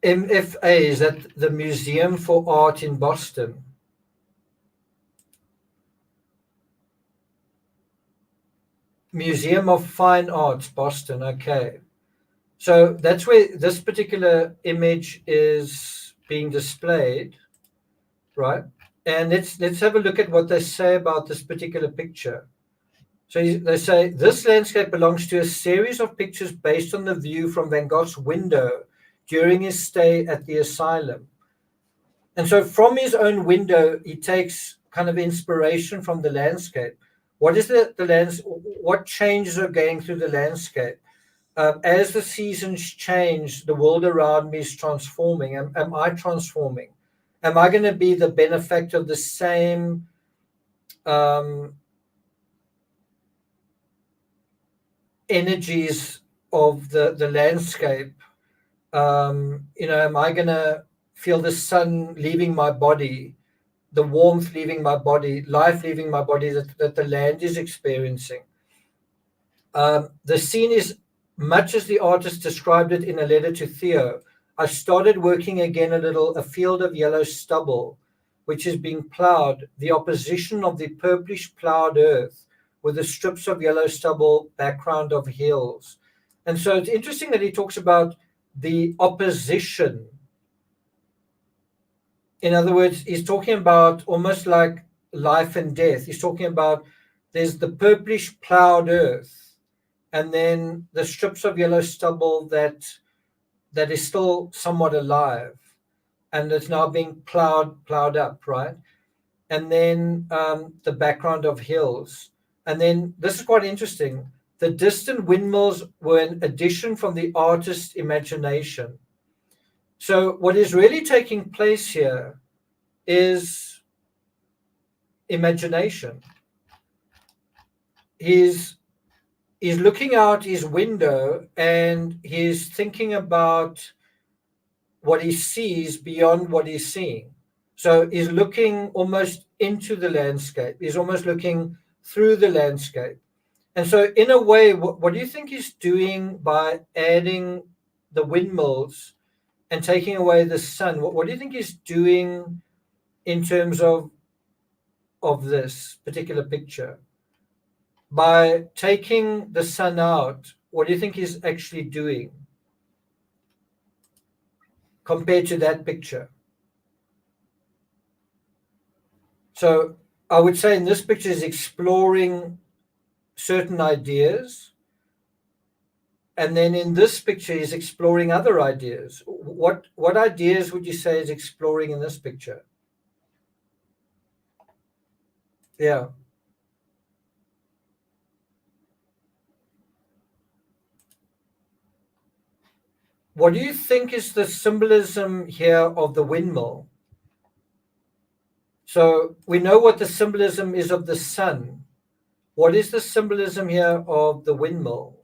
MFA, is that the Museum for Art in Boston? Museum of Fine Arts, Boston. Okay. So that's where this particular image is being displayed, right? And let's have a look at what they say about this particular picture. So they say, this landscape belongs to a series of pictures based on the view from Van Gogh's window during his stay at the asylum. And so from his own window, he takes kind of inspiration from the landscape. What is what changes are going through the landscape? As the seasons change, the world around me is transforming. Am I transforming? Am I going to be the benefactor of the same energies of the landscape? Am I going to feel the sun leaving my body, the warmth leaving my body, life leaving my body that the land is experiencing? The scene is much as the artist described it in a letter to Theo. I started working again a field of yellow stubble, which is being plowed, the opposition of the purplish plowed earth with the strips of yellow stubble, background of hills. And so it's interesting that he talks about the opposition. In other words, he's talking about almost like life and death. He's talking about there's the purplish plowed earth, and then the strips of yellow stubble that is still somewhat alive, and it's now being plowed up, right? And then the background of hills. And then this is quite interesting. The distant windmills were an addition from the artist's imagination. So what is really taking place here is imagination. He's looking out his window and he's thinking about what he sees beyond what he's seeing. So he's looking almost into the landscape. He's almost looking through the landscape. And so in a way, what do you think he's doing by adding the windmills and taking away the sun? What do you think he's doing in terms of this particular picture? By taking the sun out, what do you think he's actually doing compared to that picture? So I would say in this picture is exploring certain ideas, and then in this picture is exploring other ideas. What ideas would you say is exploring in this picture? Yeah. What do you think is the symbolism here of the windmill? So we know what the symbolism is of the sun. What is the symbolism here of the windmill?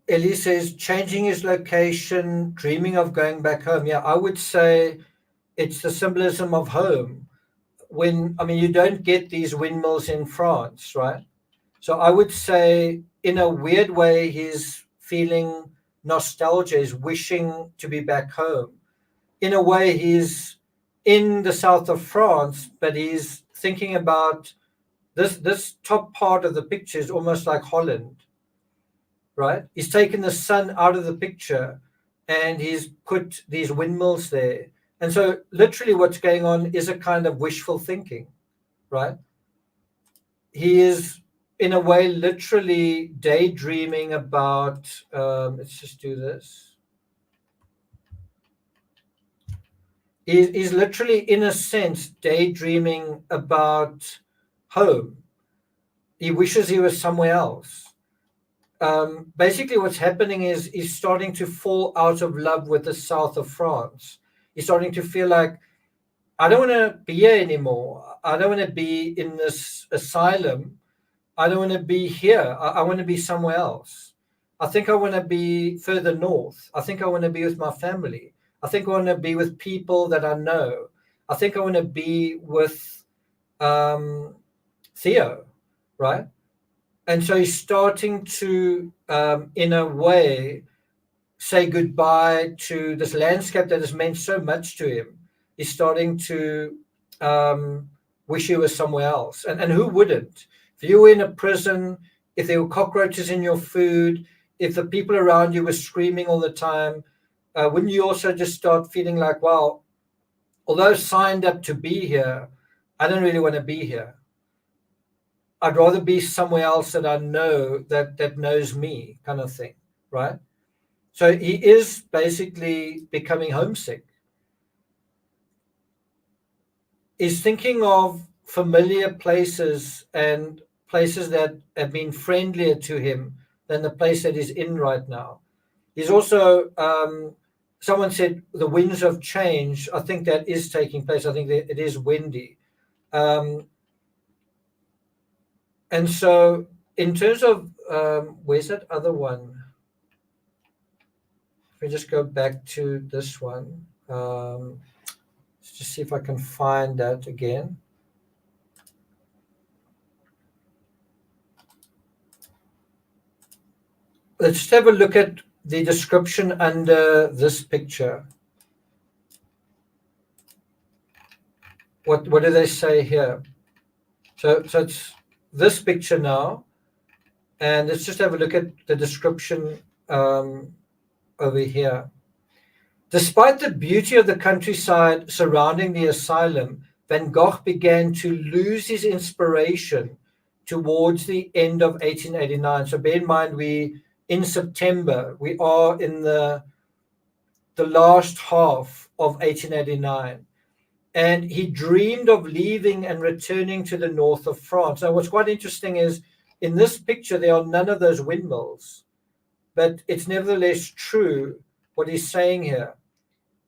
Ellie says changing his location, dreaming of going back home. Yeah, I would say it's the symbolism of home. You don't get these windmills in France, right? So I would say, in a weird way, he's feeling nostalgia, is wishing to be back home. In a way, he's in the south of France, but he's thinking about this top part of the picture is almost like Holland, right? He's taken the sun out of the picture and he's put these windmills there. And so, literally, what's going on is a kind of wishful thinking, right? He is, in a way, literally daydreaming about. Let's just do this. He's literally, in a sense, daydreaming about home. He wishes he was somewhere else. Basically, what's happening is he's starting to fall out of love with the south of France. He's starting to feel like, I don't want to be here anymore. I don't want to be in this asylum. I don't want to be here. I want to be somewhere else. I think I want to be further north. I think I want to be with my family. I think I want to be with people that I know. I think I want to be with Theo, right? And so he's starting to, in a way, say goodbye to this landscape that has meant so much to him. He's starting to wish he was somewhere else. And who wouldn't? If you were in a prison, if there were cockroaches in your food, if the people around you were screaming all the time, wouldn't you also just start feeling like, well, although signed up to be here, I don't really want to be here. I'd rather be somewhere else that I know that knows me, kind of thing, right? So he is basically becoming homesick. He's thinking of familiar places and places that have been friendlier to him than the place that he's in right now. He's also, someone said, the winds of change. I think that is taking place. I think that it is windy. And so, in terms of, where's that other one? If we just go back to this one, let's just see if I can find that again. Let's just have a look at the description under this picture. What do they say here? So it's this picture now, and let's just have a look at the description over here. Despite the beauty of the countryside surrounding the asylum, Van Gogh began to lose his inspiration towards the end of 1889. So bear in mind, in September, we are in the last half of 1889. And he dreamed of leaving and returning to the north of France. Now, what's quite interesting is in this picture, there are none of those windmills, but it's nevertheless true what he's saying here.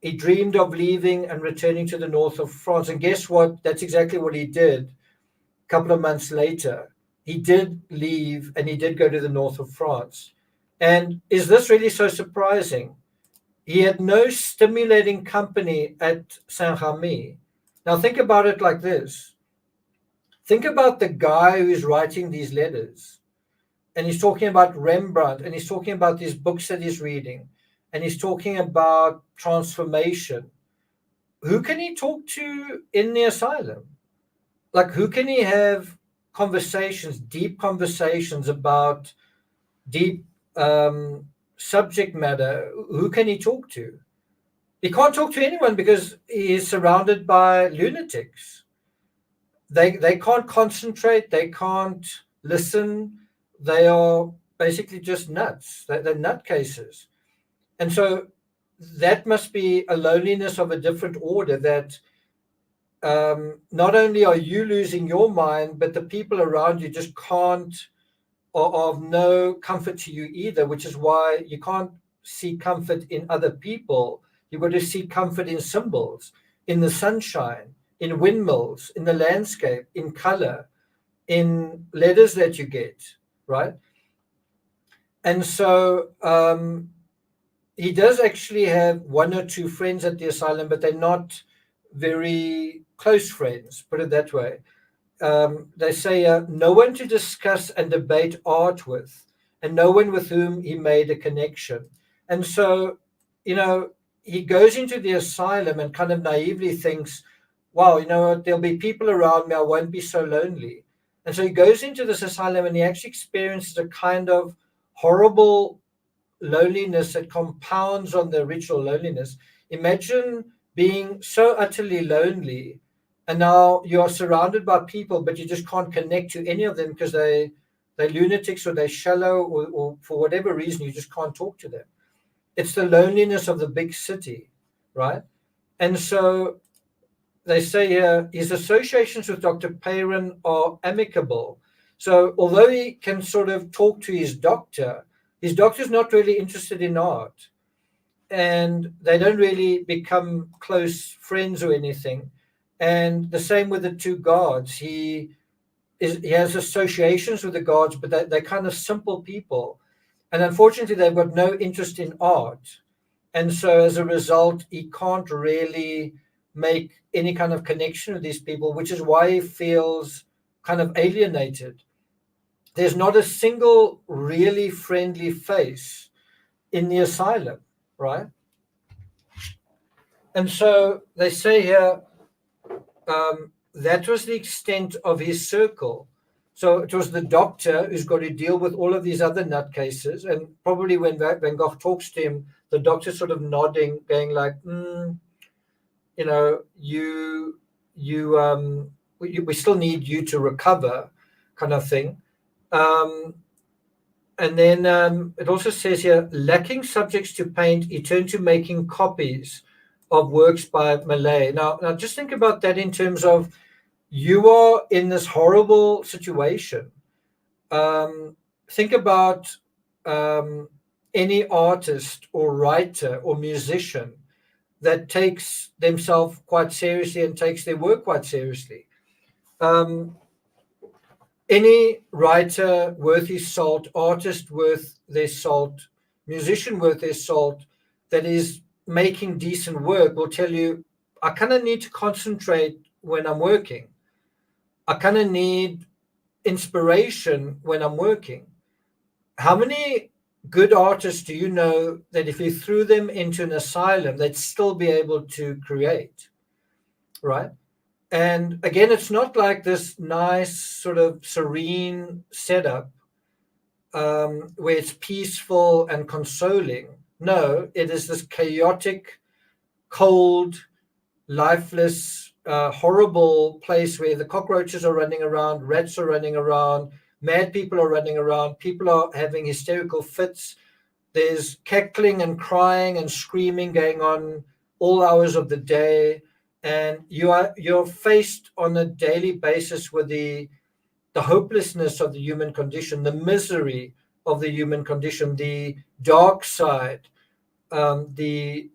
He dreamed of leaving and returning to the north of France. And guess what? That's exactly what he did a couple of months later. He did leave and he did go to the north of France. And is this really so surprising? He had no stimulating company at Saint-Remy. Now think about it like this. Think about the guy who's writing these letters. And he's talking about Rembrandt, and he's talking about these books that he's reading, and he's talking about transformation. Who can he talk to in the asylum? Like, who can he have conversations, deep conversations about deep subject matter? Who can he talk to? He can't talk to anyone because he is surrounded by lunatics. They can't concentrate. They can't listen. They are basically just nuts. They're nutcases. And so that must be a loneliness of a different order, that not only are you losing your mind, but the people around you just can't, are of no comfort to you either, which is why you can't see comfort in other people. You've got to see comfort in symbols, in the sunshine, in windmills, in the landscape, in color, in letters that you get, right? And so he does actually have one or two friends at the asylum, but they're not very close friends, put it that way. They say no one to discuss and debate art with, and no one with whom he made a connection. And so, you know, he goes into the asylum and kind of naively thinks, wow, you know what, there'll be people around me, I won't be so lonely. And so he goes into this asylum and he actually experiences a kind of horrible loneliness that compounds on the original loneliness. Imagine being so utterly lonely, and now you are surrounded by people, but you just can't connect to any of them because they're lunatics, or they're shallow, or for whatever reason you just can't talk to them. It's the loneliness of the big city, right? And so they say here his associations with Dr. Peyron are amicable. So although he can sort of talk to his doctor's not really interested in art, and they don't really become close friends or anything. And the same with the two guards. He has associations with the guards, but they're kind of simple people. And unfortunately, they've got no interest in art. And so as a result, he can't really make any kind of connection with these people, which is why he feels kind of alienated. There's not a single really friendly face in the asylum, right? And so they say here that was the extent of his circle. So it was the doctor who's got to deal with all of these other nutcases. And probably when Van Gogh talks to him, the doctor's sort of nodding, going like, you know, we still need you to recover, kind of thing. Um, and then it also says here, lacking subjects to paint, he turned to making copies of works by Mallet. Now just think about that in terms of, you are in this horrible situation. Think about any artist or writer or musician that takes themselves quite seriously and takes their work quite seriously. Um, any writer worth his salt, artist worth their salt, musician worth their salt that is making decent work will tell you, I kind of need to concentrate when I'm working. I kind of need inspiration when I'm working. How many good artists do you know that if you threw them into an asylum, they'd still be able to create, right? And again, it's not like this nice sort of serene setup where it's peaceful and consoling. No, it is this chaotic, cold, lifeless, horrible place where the cockroaches are running around, rats are running around, mad people are running around, people are having hysterical fits. There's cackling and crying and screaming going on all hours of the day, and you're faced on a daily basis with the hopelessness of the human condition, the misery of the human condition, the dark side, the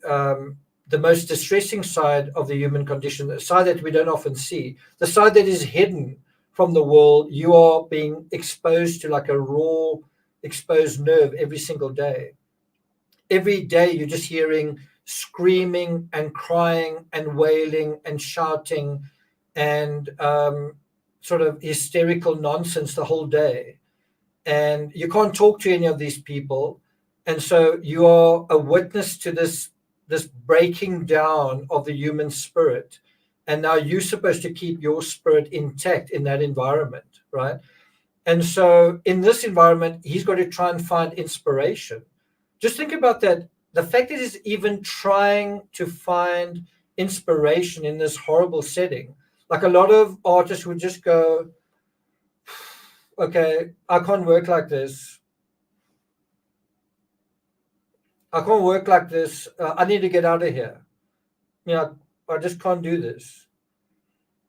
most distressing side of the human condition, the side that we don't often see, the side that is hidden from the world. You are being exposed to like a raw, exposed nerve every single day. Every day you're just hearing screaming and crying and wailing and shouting and sort of hysterical nonsense the whole day. And you can't talk to any of these people. And so you are a witness to this breaking down of the human spirit. And now you're supposed to keep your spirit intact in that environment, right? And so in this environment, he's got to try and find inspiration. Just think about that. The fact that he's even trying to find inspiration in this horrible setting. Like a lot of artists would just go, okay, I can't work like this. I can't work like this. I need to get out of here. I just can't do this.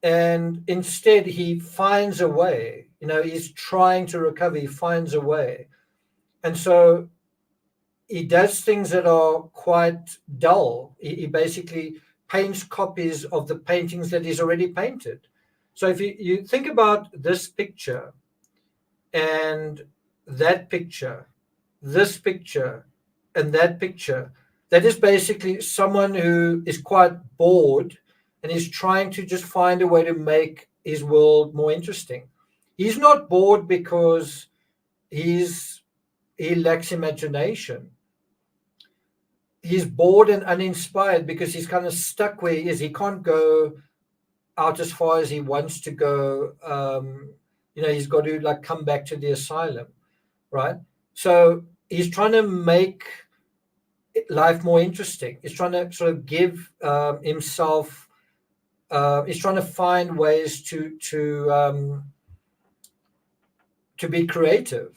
And instead, he finds a way. He's trying to recover. He finds a way. And so he does things that are quite dull. He basically paints copies of the paintings that he's already painted. So if you think about this picture and that picture, this picture and that picture, that is basically someone who is quite bored and is trying to just find a way to make his world more interesting. He's not bored because he lacks imagination. He's bored and uninspired because he's kind of stuck where he is. He can't go out as far as he wants to go. He's got to like come back to the asylum, right? So he's trying to make life more interesting. He's trying to sort of give himself. He's trying to find ways to be creative,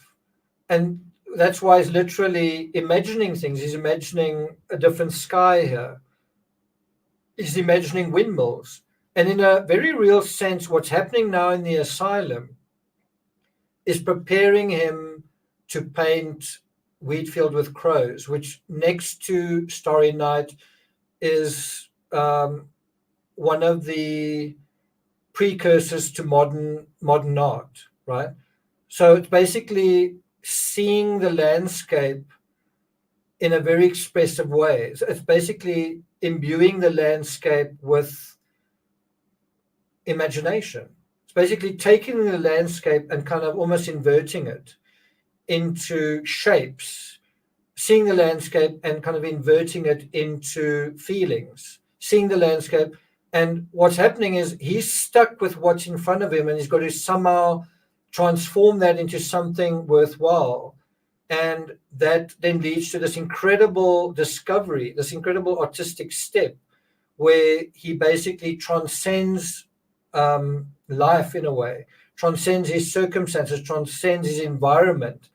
and that's why he's literally imagining things. He's imagining a different sky here. He's imagining windmills. And in a very real sense, what's happening now in the asylum is preparing him to paint Wheatfield with Crows, which next to Starry Night is one of the precursors to modern art, right? So it's basically seeing the landscape in a very expressive way. So it's basically imbuing the landscape with imagination. It's basically taking the landscape and kind of almost inverting it into shapes, seeing the landscape and kind of inverting it into feelings, seeing the landscape. And what's happening is he's stuck with what's in front of him and he's got to somehow transform that into something worthwhile. And that then leads to this incredible discovery, this incredible artistic step where he basically transcends life in a way, transcends his circumstances, transcends his environment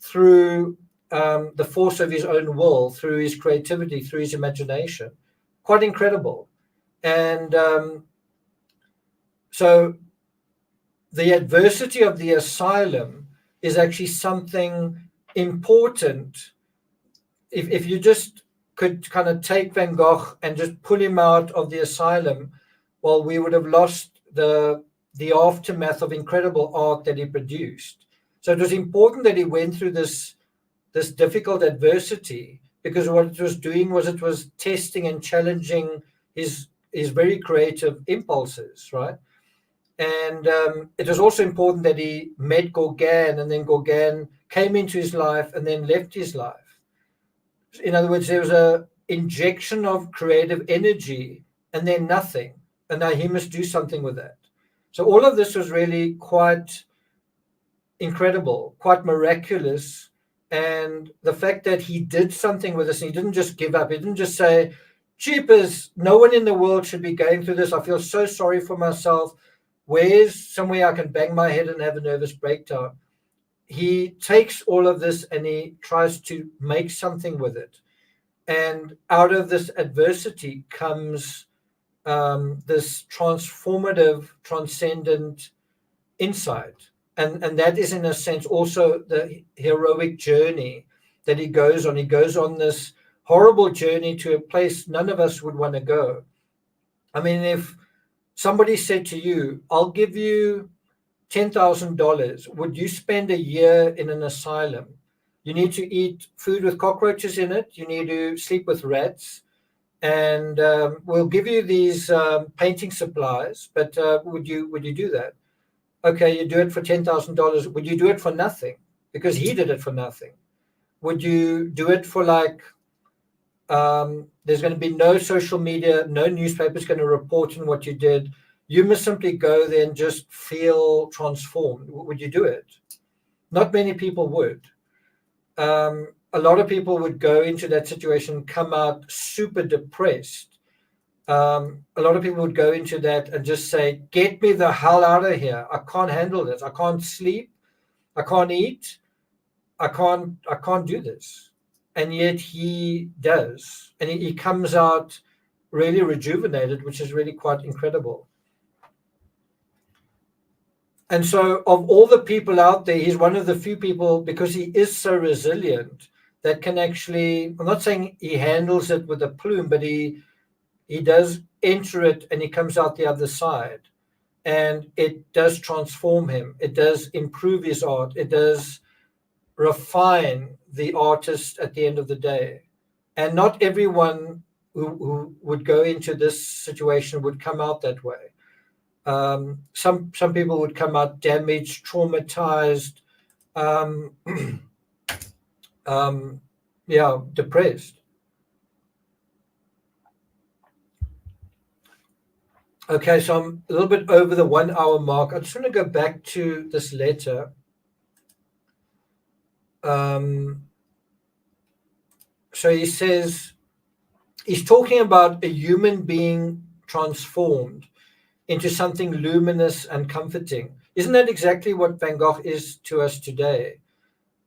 through the force of his own will, through his creativity, through his imagination. Quite incredible. And so the adversity of the asylum is actually something important. If you just could kind of take Van Gogh and just pull him out of the asylum, well, we would have lost the aftermath of incredible art that he produced. So it was important that he went through this difficult adversity, because what it was doing was it was testing and challenging his very creative impulses, right? And it was also important that he met Gauguin, and then Gauguin came into his life and then left his life. In other words, there was a injection of creative energy and then nothing. And now he must do something with that. So all of this was really quite incredible, quite miraculous. And the fact that he did something with this, and he didn't just give up. He didn't just say, "Jeepers, no one in the world should be going through this. I feel so sorry for myself. Where's somewhere I can bang my head and have a nervous breakdown?" He takes all of this and he tries to make something with it. And out of this adversity comes this transformative, transcendent insight. And that is, in a sense, also the heroic journey that he goes on. He goes on this horrible journey to a place none of us would want to go. I mean, if somebody said to you, "I'll give you $10,000, would you spend a year in an asylum? You need to eat food with cockroaches in it. You need to sleep with rats. And we'll give you these painting supplies, but would you do that?" Okay, you do it for $10,000. Would you do it for nothing? Because he did it for nothing. Would you do it for there's going to be no social media, no newspaper's going to report on what you did. You must simply go there and just feel transformed. Would you do it? Not many people would. A lot of people would go into that situation, come out super depressed. A lot of people would go into that and just say, "Get me the hell out of here. I can't handle this. I can't sleep. I can't eat. I can't do this." and yet he does, and he comes out really rejuvenated, which is really quite incredible. And so, of all the people out there, he's one of the few people, because he is so resilient, that can actually, I'm not saying he handles it with a plume, but he does enter it and he comes out the other side. And it does transform him. It does improve his art. It does refine the artist at the end of the day. And not everyone who would go into this situation would come out that way. Some people would come out damaged, traumatized, depressed. Okay, so I'm a little bit over the 1 hour mark. I just want to go back to this letter. So he says he's talking about a human being transformed into something luminous and comforting. Isn't that exactly what Van Gogh is to us today?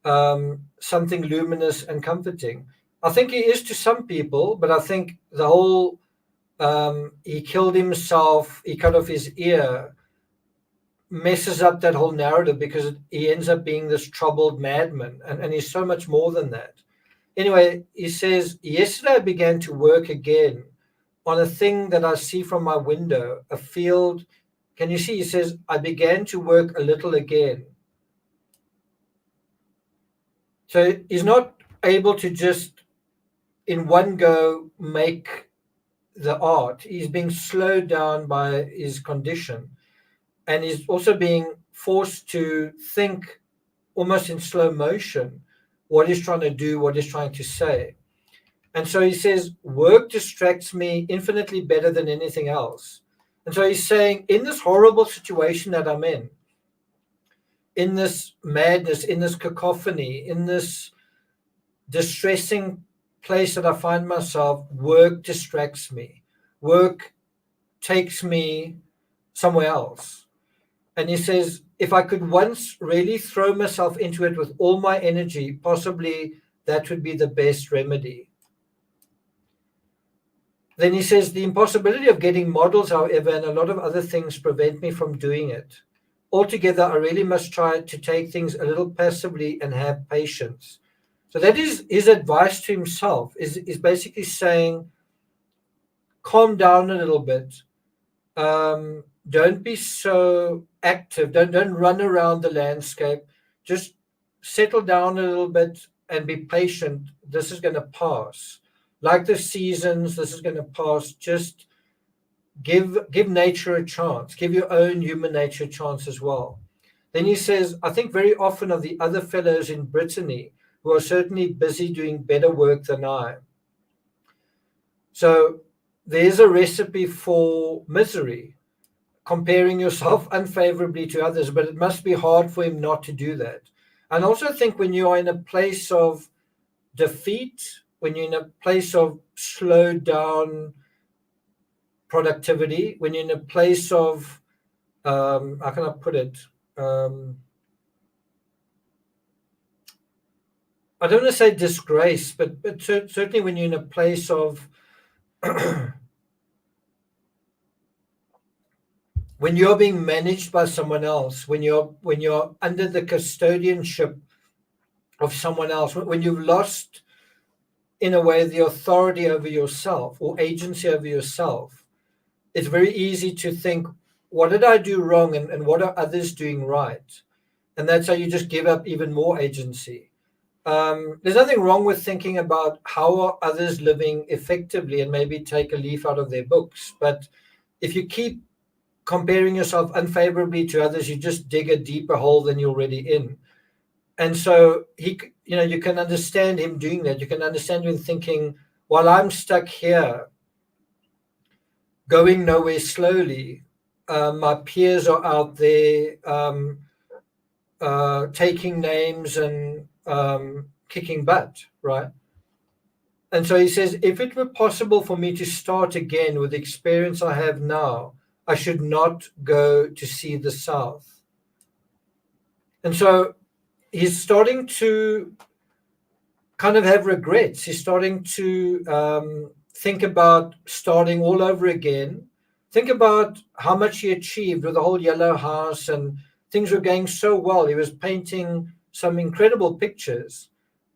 Something luminous and comforting. I think he is to some people, but I think the whole he killed himself, he cut off his ear, messes up that whole narrative, because he ends up being this troubled madman, and he's so much more than that. Anyway, he says, yesterday I began to work again on a thing that I see from my window, a field. Can you see? He says, I began to work a little again. So he's not able to just in one go make the art. He's being slowed down by his condition. And he's also being forced to think almost in slow motion what he's trying to do, what he's trying to say. And so he says, work distracts me infinitely better than anything else. And so he's saying, in this horrible situation that I'm in this madness, in this cacophony, in this distressing place that I find myself, work distracts me. Work takes me somewhere else. And he says, if I could once really throw myself into it with all my energy, possibly that would be the best remedy. Then he says, the impossibility of getting models, however, and a lot of other things prevent me from doing it. Altogether, I really must try to take things a little passively and have patience. So that is his advice to himself, is basically saying, calm down a little bit. Don't be so active. Don't run around the landscape. Just settle down a little bit and be patient. This is going to pass. Like the seasons, this is going to pass. Just give nature a chance. Give your own human nature a chance as well. Then he says, I think very often of the other fellows in Brittany who are certainly busy doing better work than I. So there's a recipe for misery, comparing yourself unfavorably to others, but it must be hard for him not to do that. And I also think when you are in a place of defeat, when you're in a place of slowed down productivity, when you're in a place of, how can I put it? I don't want to say disgrace, but certainly when you're in a place of when you're being managed by someone else, when you're under the custodianship of someone else, when you've lost, in a way, the authority over yourself or agency over yourself, it's very easy to think, what did I do wrong, and what are others doing right? And that's how you just give up even more agency. There's nothing wrong with thinking about how are others living effectively and maybe take a leaf out of their books. But if you keep comparing yourself unfavorably to others, you just dig a deeper hole than you're already in. And so you can understand him doing that. You can understand him thinking, while I'm stuck here, going nowhere slowly, my peers are out there taking names and kicking butt, right? And so he says, if it were possible for me to start again with the experience I have now, I should not go to see the South. And so he's starting to kind of have regrets. He's starting to think about starting all over again. Think about how much he achieved with the whole Yellow House, and things were going so well. He was painting some incredible pictures.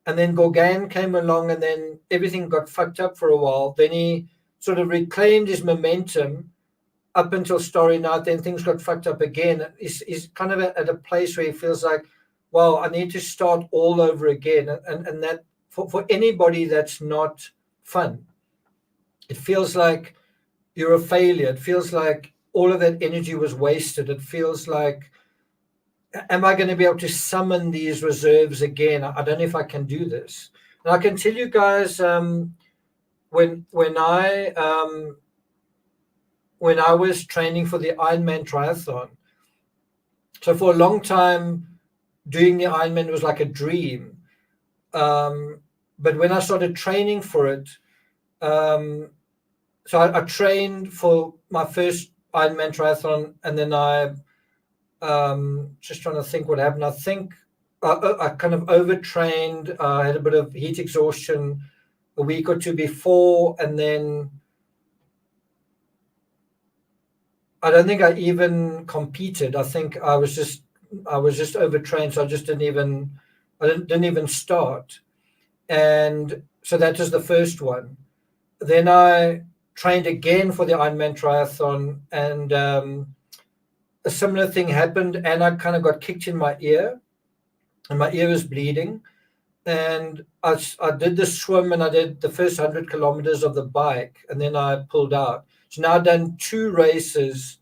And then Gauguin came along, and then everything got fucked up for a while. Then he sort of reclaimed his momentum up until Starry Night. Then things got fucked up again. He's kind of at a place where he feels like, well, I need to start all over again. And that for anybody, that's not fun. It feels like you're a failure. It feels like all of that energy was wasted. It feels like, am I going to be able to summon these reserves again? I don't know if I can do this. And I can tell you guys, when I was training for the Ironman triathlon, so for a long time, doing the Ironman was like a dream. But when I started training for it, so I trained for my first Ironman triathlon, and then I just trying to think what happened. I think I kind of overtrained. I had a bit of heat exhaustion a week or two before, and then I don't think I even competed. I think I was just overtrained, so I just didn't even start. And so that was the first one. Then I trained again for the Ironman triathlon, and a similar thing happened, and I kind of got kicked in my ear, and my ear was bleeding. And I did the swim, and I did the first 100 kilometers of the bike, and then I pulled out. So now I've done 2 races,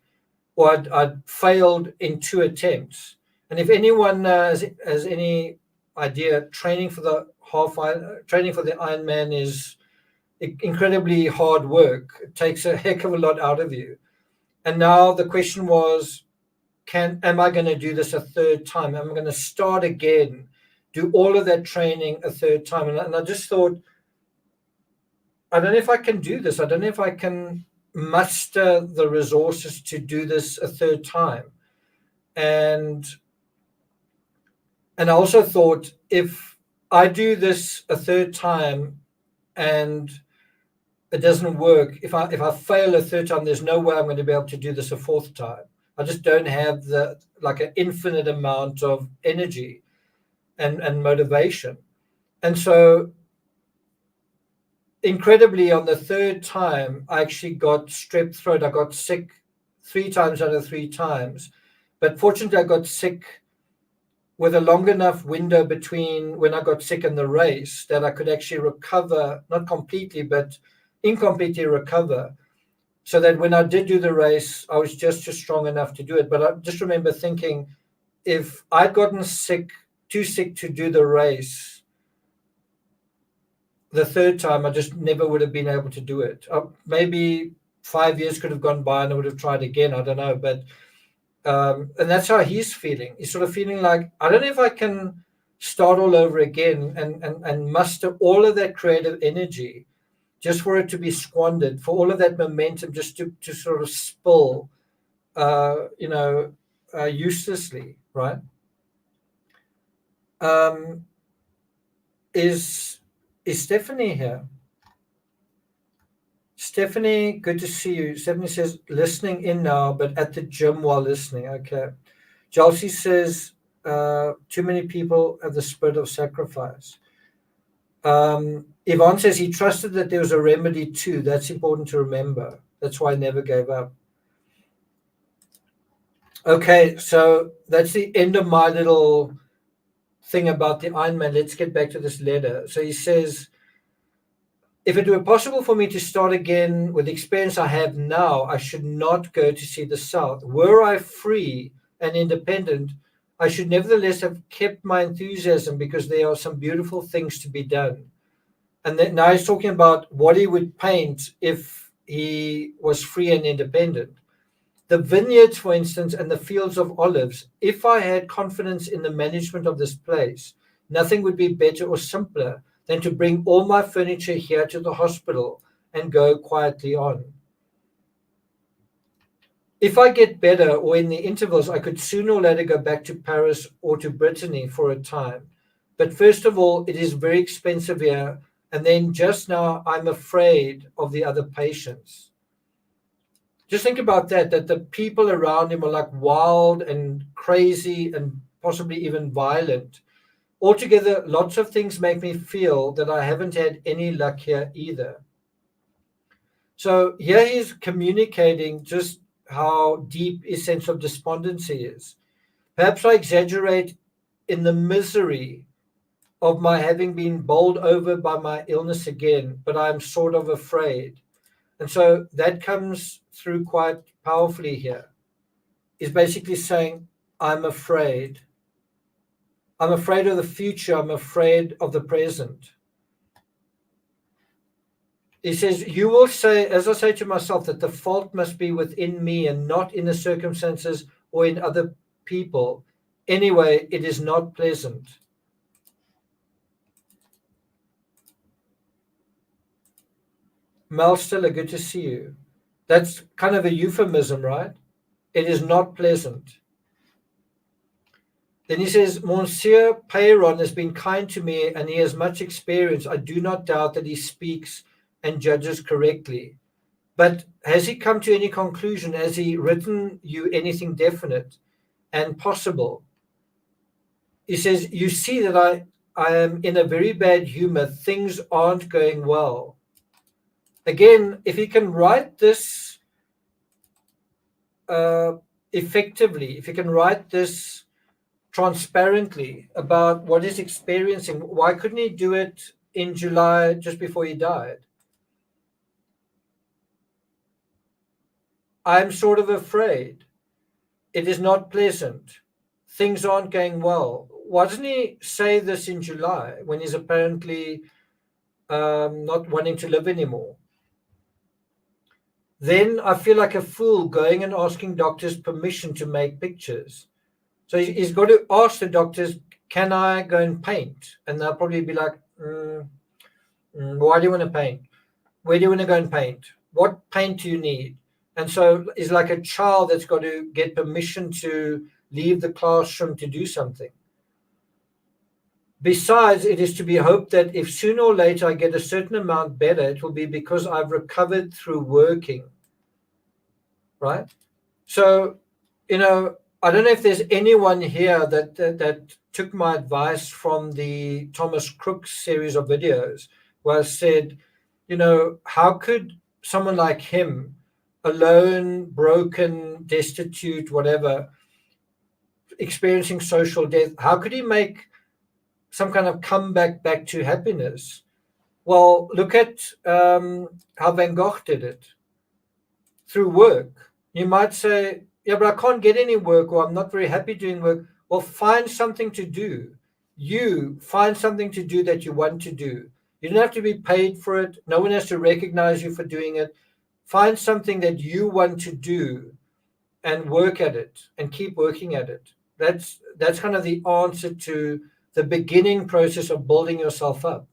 or I'd failed in 2 attempts. And if anyone has any idea, training for the Ironman is incredibly hard work. It takes a heck of a lot out of you. And now the question was, am I going to do this a third time? Am I going to start again, do all of that training a third time? And I just thought, I don't know if I can do this. I don't know if I can muster the resources to do this a third time. And I also thought, if I do this a third time and it doesn't work, if I fail a third time, there's no way I'm going to be able to do this a fourth time. I just don't have an infinite amount of energy and motivation. And so incredibly, on the third time, I actually got strep throat. I got sick 3 times out of 3 times. But fortunately, I got sick with a long enough window between when I got sick and the race that I could actually recover, not completely, but incompletely recover. So that when I did do the race, I was just strong enough to do it. But I just remember thinking, if I'd gotten too sick to do the race the third time, I just never would have been able to do it. Maybe 5 years could have gone by and I would have tried again. I don't know. But and that's how he's feeling. He's sort of feeling like, I don't know if I can start all over again and muster all of that creative energy just for it to be squandered, for all of that momentum just to sort of spill, uselessly, right? Is Stephanie here? Stephanie, good to see you. Stephanie says, listening in now, but at the gym while listening. Okay. Chelsea says, too many people have the spirit of sacrifice. Yvonne says he trusted that there was a remedy too. That's important to remember. That's why I never gave up. Okay, so that's the end of my little thing about the Ironman. Let's get back to this letter. So he says, if it were possible for me to start again with the experience I have now, I should not go to see the South. Were I free and independent, I should nevertheless have kept my enthusiasm because there are some beautiful things to be done. And then now he's talking about what he would paint if he was free and independent. The vineyards, for instance, and the fields of olives. If I had confidence in the management of this place, nothing would be better or simpler than to bring all my furniture here to the hospital and go quietly on. If I get better, or in the intervals, I could sooner or later go back to Paris or to Brittany for a time. But first of all, it is very expensive here. And then just now, I'm afraid of the other patients. Just think about that the people around him are like wild and crazy and possibly even violent. Altogether, lots of things make me feel that I haven't had any luck here either. So here he's communicating just how deep his sense of despondency is. Perhaps I exaggerate in the misery of my having been bowled over by my illness again, but I'm sort of afraid. And so that comes through quite powerfully here. He's basically saying, I'm afraid. I'm afraid of the future. I'm afraid of the present. He says, you will say, as I say to myself, that the fault must be within me and not in the circumstances or in other people. Anyway, it is not pleasant. Mel Stiller, good to see you. That's kind of a euphemism, right? It is not pleasant. Then he says, Monsieur Peyron has been kind to me and he has much experience. I do not doubt that he speaks and judges correctly. But has he come to any conclusion? Has he written you anything definite and possible? He says, you see that I am in a very bad humor. Things aren't going well. Again, if he can write this effectively, if he can write this transparently about what he's experiencing, why couldn't he do it in July just before he died? I'm sort of afraid. It is not pleasant. Things aren't going well. Why doesn't he say this in July when he's apparently not wanting to live anymore? Then I feel like a fool going and asking doctors permission to make pictures. So he's got to ask the doctors, can I go and paint? And they'll probably be like, why do you want to paint? Where do you want to go and paint? What paint do you need? And so it's like a child that's got to get permission to leave the classroom to do something. Besides, it is to be hoped that if sooner or later I get a certain amount better, it will be because I've recovered through working, right? So, I don't know if there's anyone here that took my advice from the Thomas Crookes series of videos where I said, how could someone like him, alone, broken, destitute, whatever, experiencing social death, how could he make some kind of comeback back to happiness? Well, look at how Van Gogh did it through work. You might say, yeah, but I can't get any work, or I'm not very happy doing work. Well, find something to do. You find something to do that you want to do. You don't have to be paid for it. No one has to recognize you for doing it. Find something that you want to do and work at it and keep working at it. That's kind of the answer to the beginning process of building yourself up.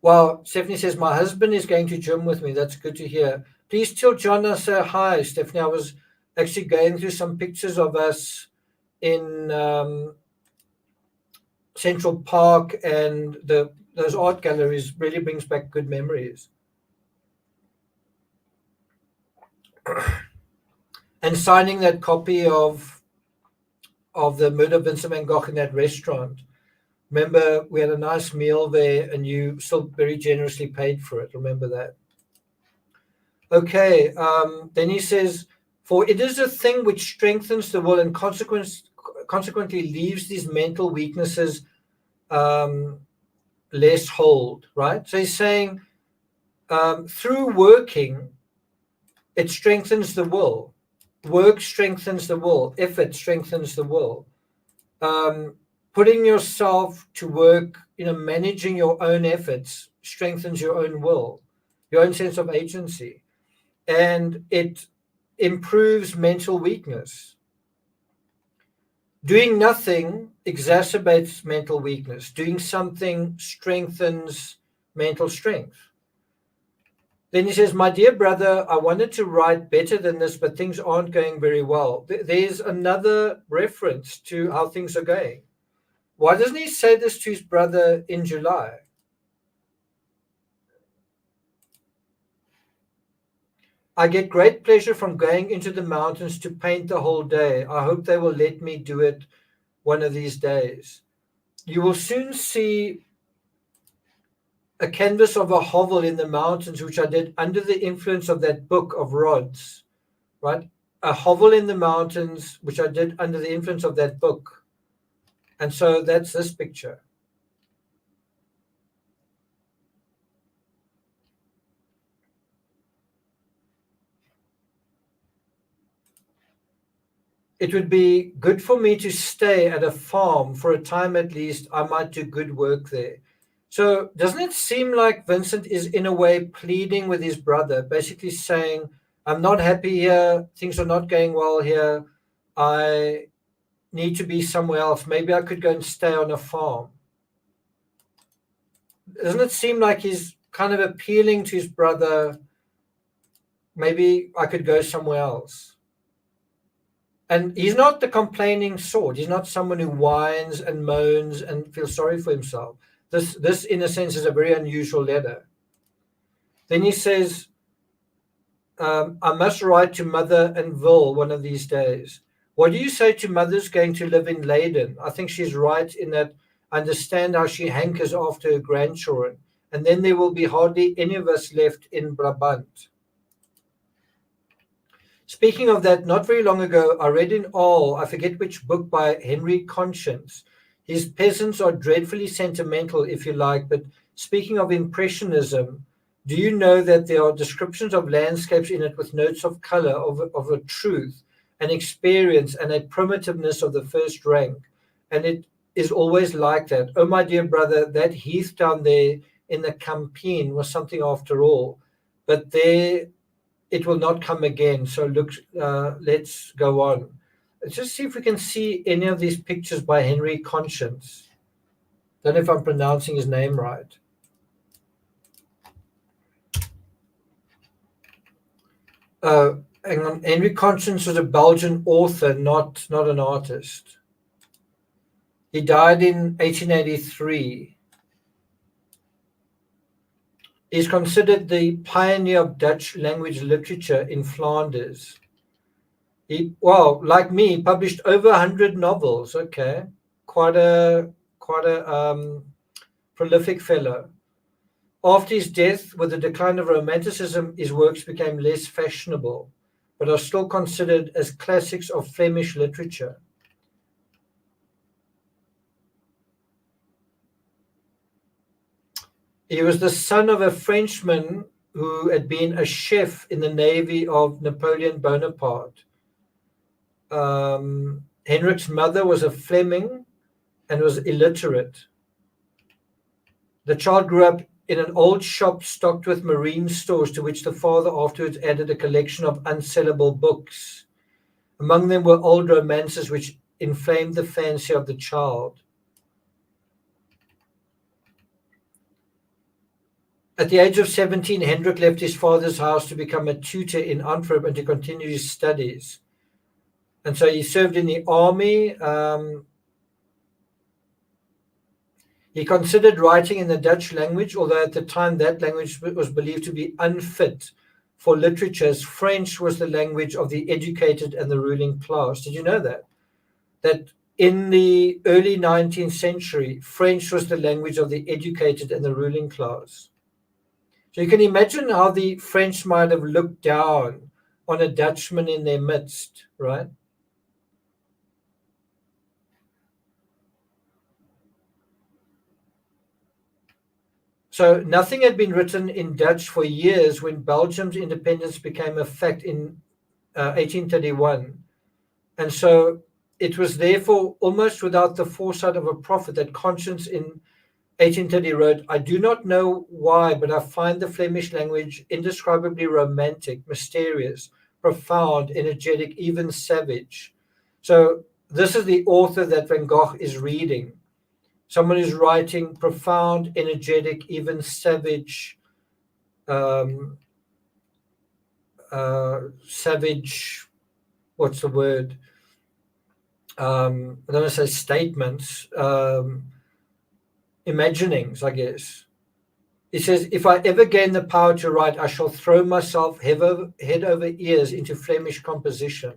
Well, Stephanie says, my husband is going to gym with me. That's good to hear. Please tell John I say hi, Stephanie. I was actually going through some pictures of us in Central Park, and those art galleries really brings back good memories. And signing that copy of the Murder of Vincent van Gogh in that restaurant. Remember, we had a nice meal there and you still very generously paid for it. Remember that. Okay, then he says, for it is a thing which strengthens the will and consequently leaves these mental weaknesses less hold, right? So he's saying through working, it strengthens the will. Work strengthens the will. Effort strengthens the will. Putting yourself to work, managing your own efforts strengthens your own will, your own sense of agency. And it improves mental weakness. Doing nothing exacerbates mental weakness. Doing something strengthens mental strength. Then he says, my dear brother, I wanted to write better than this, but things aren't going very well. There's another reference to how things are going. Why doesn't he say this to his brother in July? I get great pleasure from going into the mountains to paint the whole day. I hope they will let me do it one of these days. You will soon see a canvas of a hovel in the mountains, which I did under the influence of that book of rods, right? A hovel in the mountains, which I did under the influence of that book. And so that's this picture. It would be good for me to stay at a farm for a time at least. I might do good work there. So, doesn't it seem like Vincent is, in a way, pleading with his brother, basically saying, I'm not happy here. Things are not going well here. I need to be somewhere else. Maybe I could go and stay on a farm. Doesn't it seem like he's kind of appealing to his brother? Maybe I could go somewhere else. And he's not the complaining sort. He's not someone who whines and moans and feels sorry for himself. This, in a sense, is a very unusual letter. Then he says, I must write to Mother and Will one of these days. What do you say to Mother's going to live in Leiden? I think she's right in that I understand how she hankers after her grandchildren. And then there will be hardly any of us left in Brabant. Speaking of that, not very long ago, I read in Aal, I forget which book, by Henry Conscience. His peasants are dreadfully sentimental, if you like, but speaking of Impressionism, do you know that there are descriptions of landscapes in it with notes of color, of a truth, an experience, and a primitiveness of the first rank? And it is always like that. Oh, my dear brother, that heath down there in the Campine was something after all. But there it will not come again. So look, let's go on. Let's just see if we can see any of these pictures by Henry Conscience. Don't know if I'm pronouncing his name right. Hang on. Henry Conscience was a Belgian author, not an artist. He died in 1883. He's considered the pioneer of Dutch language literature in Flanders. He, well, like me, published over 100 novels. Okay, quite a prolific fellow. After his death, with the decline of Romanticism, his works became less fashionable, but are still considered as classics of Flemish literature. He was the son of a Frenchman who had been a chef in the navy of Napoleon Bonaparte. Henrik's mother was a Fleming and was illiterate. The child grew up in an old shop stocked with marine stores, to which the father afterwards added a collection of unsellable books. Among them were old romances which inflamed the fancy of the child. At the age of 17, Hendrik left his father's house to become a tutor in Antwerp and to continue his studies. And so he served in the army. He considered writing in the Dutch language, although at the time that language was believed to be unfit for literature, as French was the language of the educated and the ruling class. Did you know that? That in the early 19th century, French was the language of the educated and the ruling class. So you can imagine how the French might have looked down on a Dutchman in their midst, right? So nothing had been written in Dutch for years when Belgium's independence became a fact in 1831. And so it was therefore almost without the foresight of a prophet that Conscience in 1830 wrote, I do not know why, but I find the Flemish language indescribably romantic, mysterious, profound, energetic, even savage. So this is the author that Van Gogh is reading. Someone who's writing profound, energetic, even savage, savage, what's the word? I don't want to say statements, imaginings, I guess. He says, if I ever gain the power to write, I shall throw myself head over ears into Flemish composition.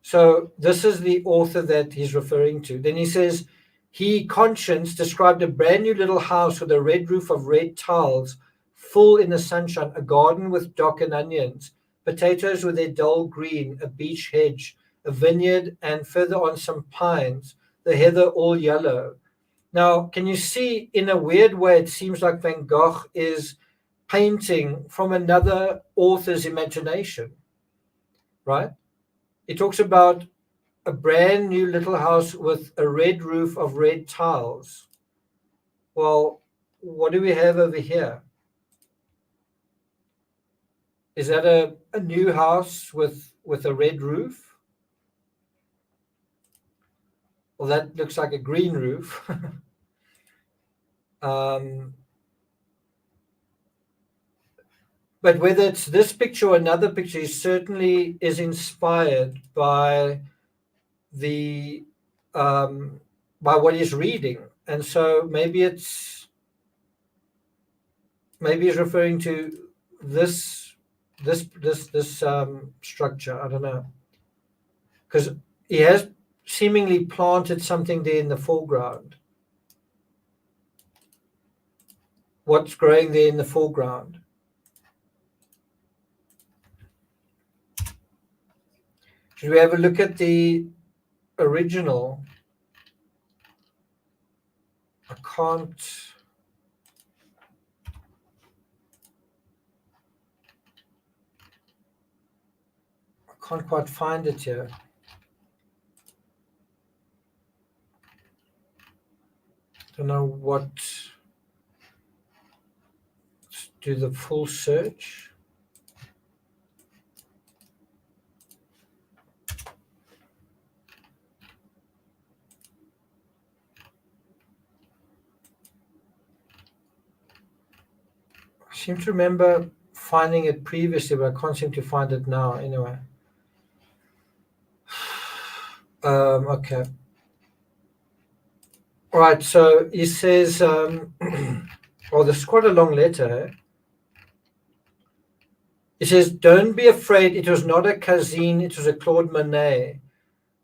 So this is the author that he's referring to. Then he says, he, Conscience, described a brand new little house with a red roof of red tiles, full in the sunshine, a garden with dock and onions, potatoes with their dull green, a beech hedge, a vineyard, and further on some pines, the heather all yellow. Now, can you see, in a weird way, it seems like Van Gogh is painting from another author's imagination, right? He talks about a brand new little house with a red roof of red tiles. Well, what do we have over here? Is that a new house with a red roof? Well, that looks like a green roof. But whether it's this picture or another picture, he certainly is inspired by the by what he's reading, and so maybe he's referring to this structure. I don't know, because he has seemingly planted something there in the foreground. What's growing there in the foreground? Should we have a look at the original? I can't quite find it here. Don't know what. Let's do the full search. I seem to remember finding it previously, but I can't seem to find it now. Anyway. Okay. All right. So he says, oh, this is quite a long letter. He says, don't be afraid. It was not a Cassin. It was a Claude Monet.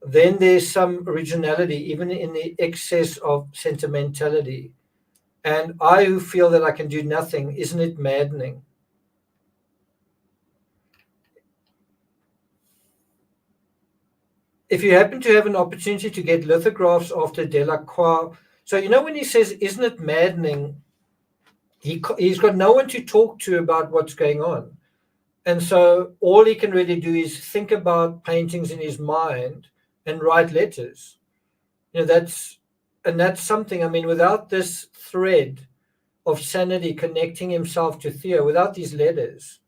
Then there's some originality, even in the excess of sentimentality. And I who feel that I can do nothing, isn't it maddening? If you happen to have an opportunity to get lithographs after Delacroix, so when he says, isn't it maddening, he's got no one to talk to about what's going on. And so all he can really do is think about paintings in his mind and write letters. That's something, I mean, without this thread of sanity connecting himself to Theo, without these letters,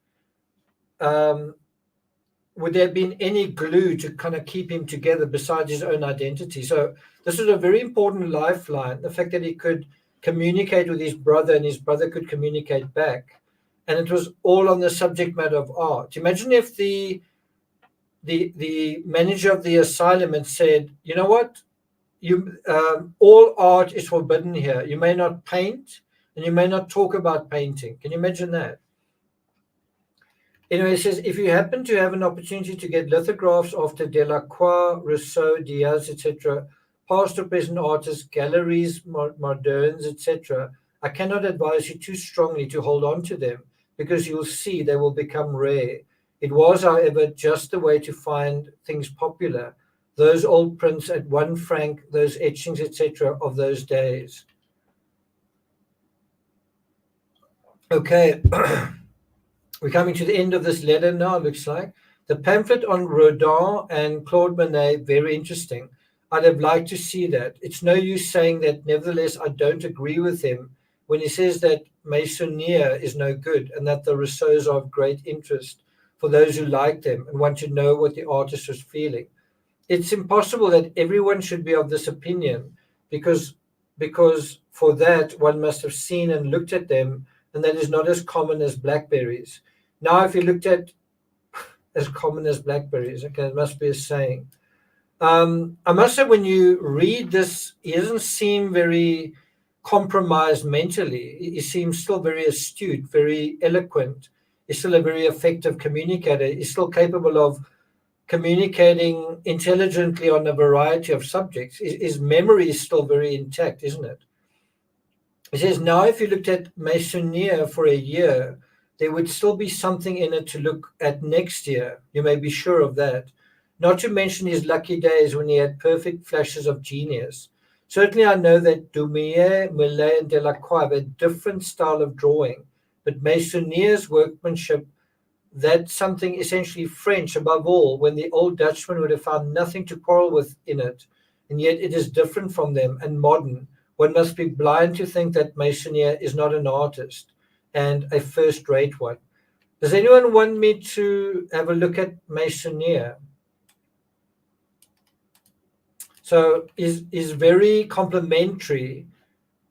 would there have been any glue to kind of keep him together besides his own identity? So this was a very important lifeline, the fact that he could communicate with his brother and his brother could communicate back. And it was all on the subject matter of art. Imagine if the manager of the asylum had said, you know what, all art is forbidden here. You may not paint and you may not talk about painting. Can you imagine that? Anyway, it says, if you happen to have an opportunity to get lithographs after Delacroix, Rousseau, Diaz, etc., past or present artists, galleries, moderns, etc., I cannot advise you too strongly to hold on to them, because you'll see they will become rare. It was, however, just the way to find things popular. Those old prints at 1 franc, those etchings, etc., of those days. Okay. We're coming to the end of this letter now, looks like. The pamphlet on Rodin and Claude Monet, very interesting. I'd have liked to see that. It's no use saying that, nevertheless, I don't agree with him when he says that Meissonier is no good and that the Rousseaus are of great interest for those who like them and want to know what the artist was feeling. It's impossible that everyone should be of this opinion, because for that one must have seen and looked at them, and that is not as common as blackberries. Now, if you looked at as common as blackberries, okay, it must be a saying. I must say, when you read this, he doesn't seem very compromised mentally. He seems still very astute, very eloquent. He's still a very effective communicator. He's still capable of communicating intelligently on a variety of subjects. His memory is still very intact, isn't it? He says, now if you looked at Meissonier for a year, there would still be something in it to look at next year. You may be sure of that. Not to mention his lucky days when he had perfect flashes of genius. Certainly, I know that Dumier, Millet, and Delacroix have a different style of drawing, but Meissonier's workmanship, that's something essentially French above all, when the old Dutchman would have found nothing to quarrel with in it, and yet it is different from them and modern. One must be blind to think that Meissonier is not an artist, and a first rate one. Does anyone want me to have a look at Meissonier? So is very complimentary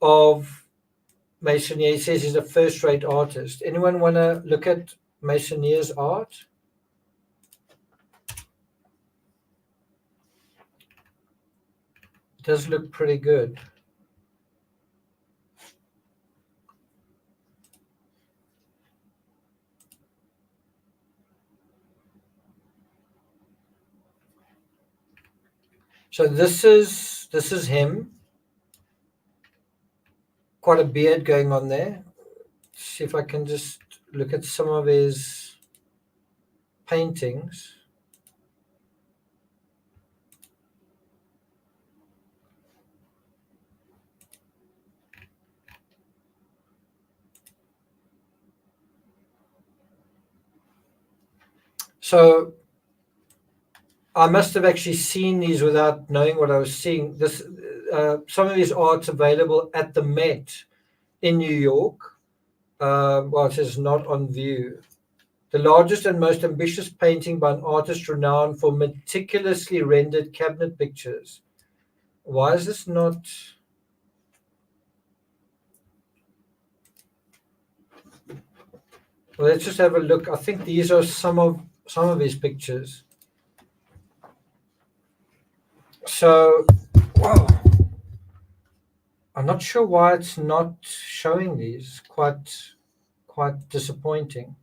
of Meissonier. He says he's a first rate artist. Anyone want to look at Meissonier's art? It does look pretty good. So this is him. Quite a beard going on there. See if I can just look at some of his paintings. So I must have actually seen these without knowing what I was seeing. Some of his art's available at the Met in New York. Well, it says not on view. The largest and most ambitious painting by an artist renowned for meticulously rendered cabinet pictures. Why is this not? Well, let's just have a look. I think these are some of his pictures. So, wow, I'm not sure why it's not showing these. Quite disappointing.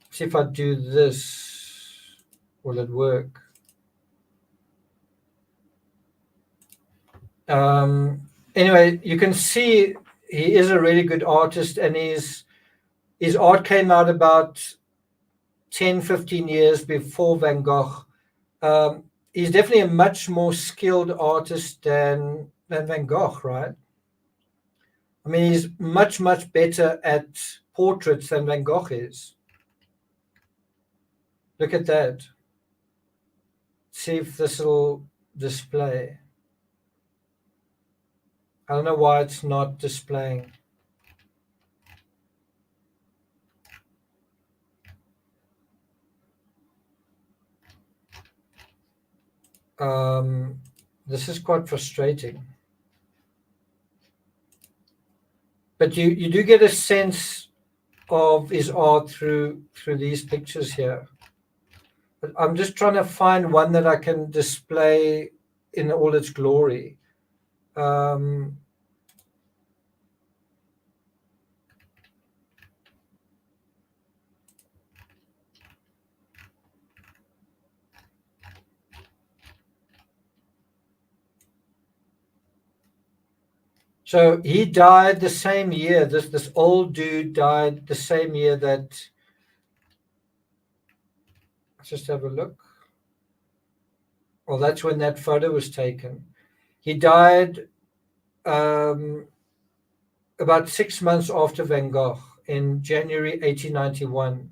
See if I do this, will it work? Anyway, you can see he is a really good artist, and his art came out about 10, 15 years before Van Gogh. He's definitely a much more skilled artist than Van Gogh, right? I mean, he's much, much better at portraits than Van Gogh is. Look at that. See if this will display. I don't know why it's not displaying. This is quite frustrating. But you do get a sense of his art through these pictures here. But I'm just trying to find one that I can display in all its glory. So he died the same year. This old dude died the same year that. Let's just have a look. Well, that's when that photo was taken. He died about 6 months after Van Gogh in January 1891.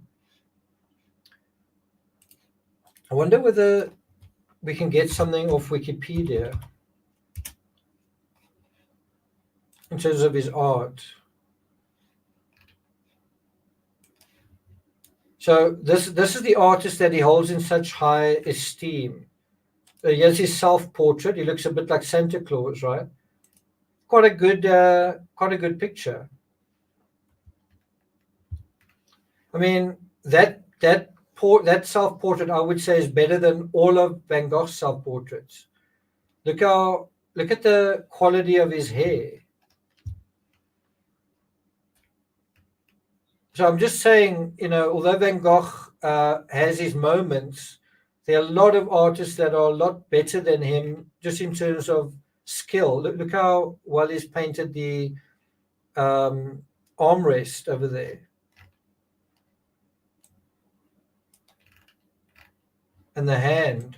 I wonder whether we can get something off Wikipedia in terms of his art. So this is the artist that he holds in such high esteem. Here's his self-portrait. He looks a bit like Santa Claus, right? Quite a good picture. I mean, that that self-portrait, I would say, is better than all of Van Gogh's self-portraits. Look at the quality of his hair. So I'm just saying, although Van Gogh has his moments, there are a lot of artists that are a lot better than him, just in terms of skill. Look how well he's painted the armrest over there. And the hand.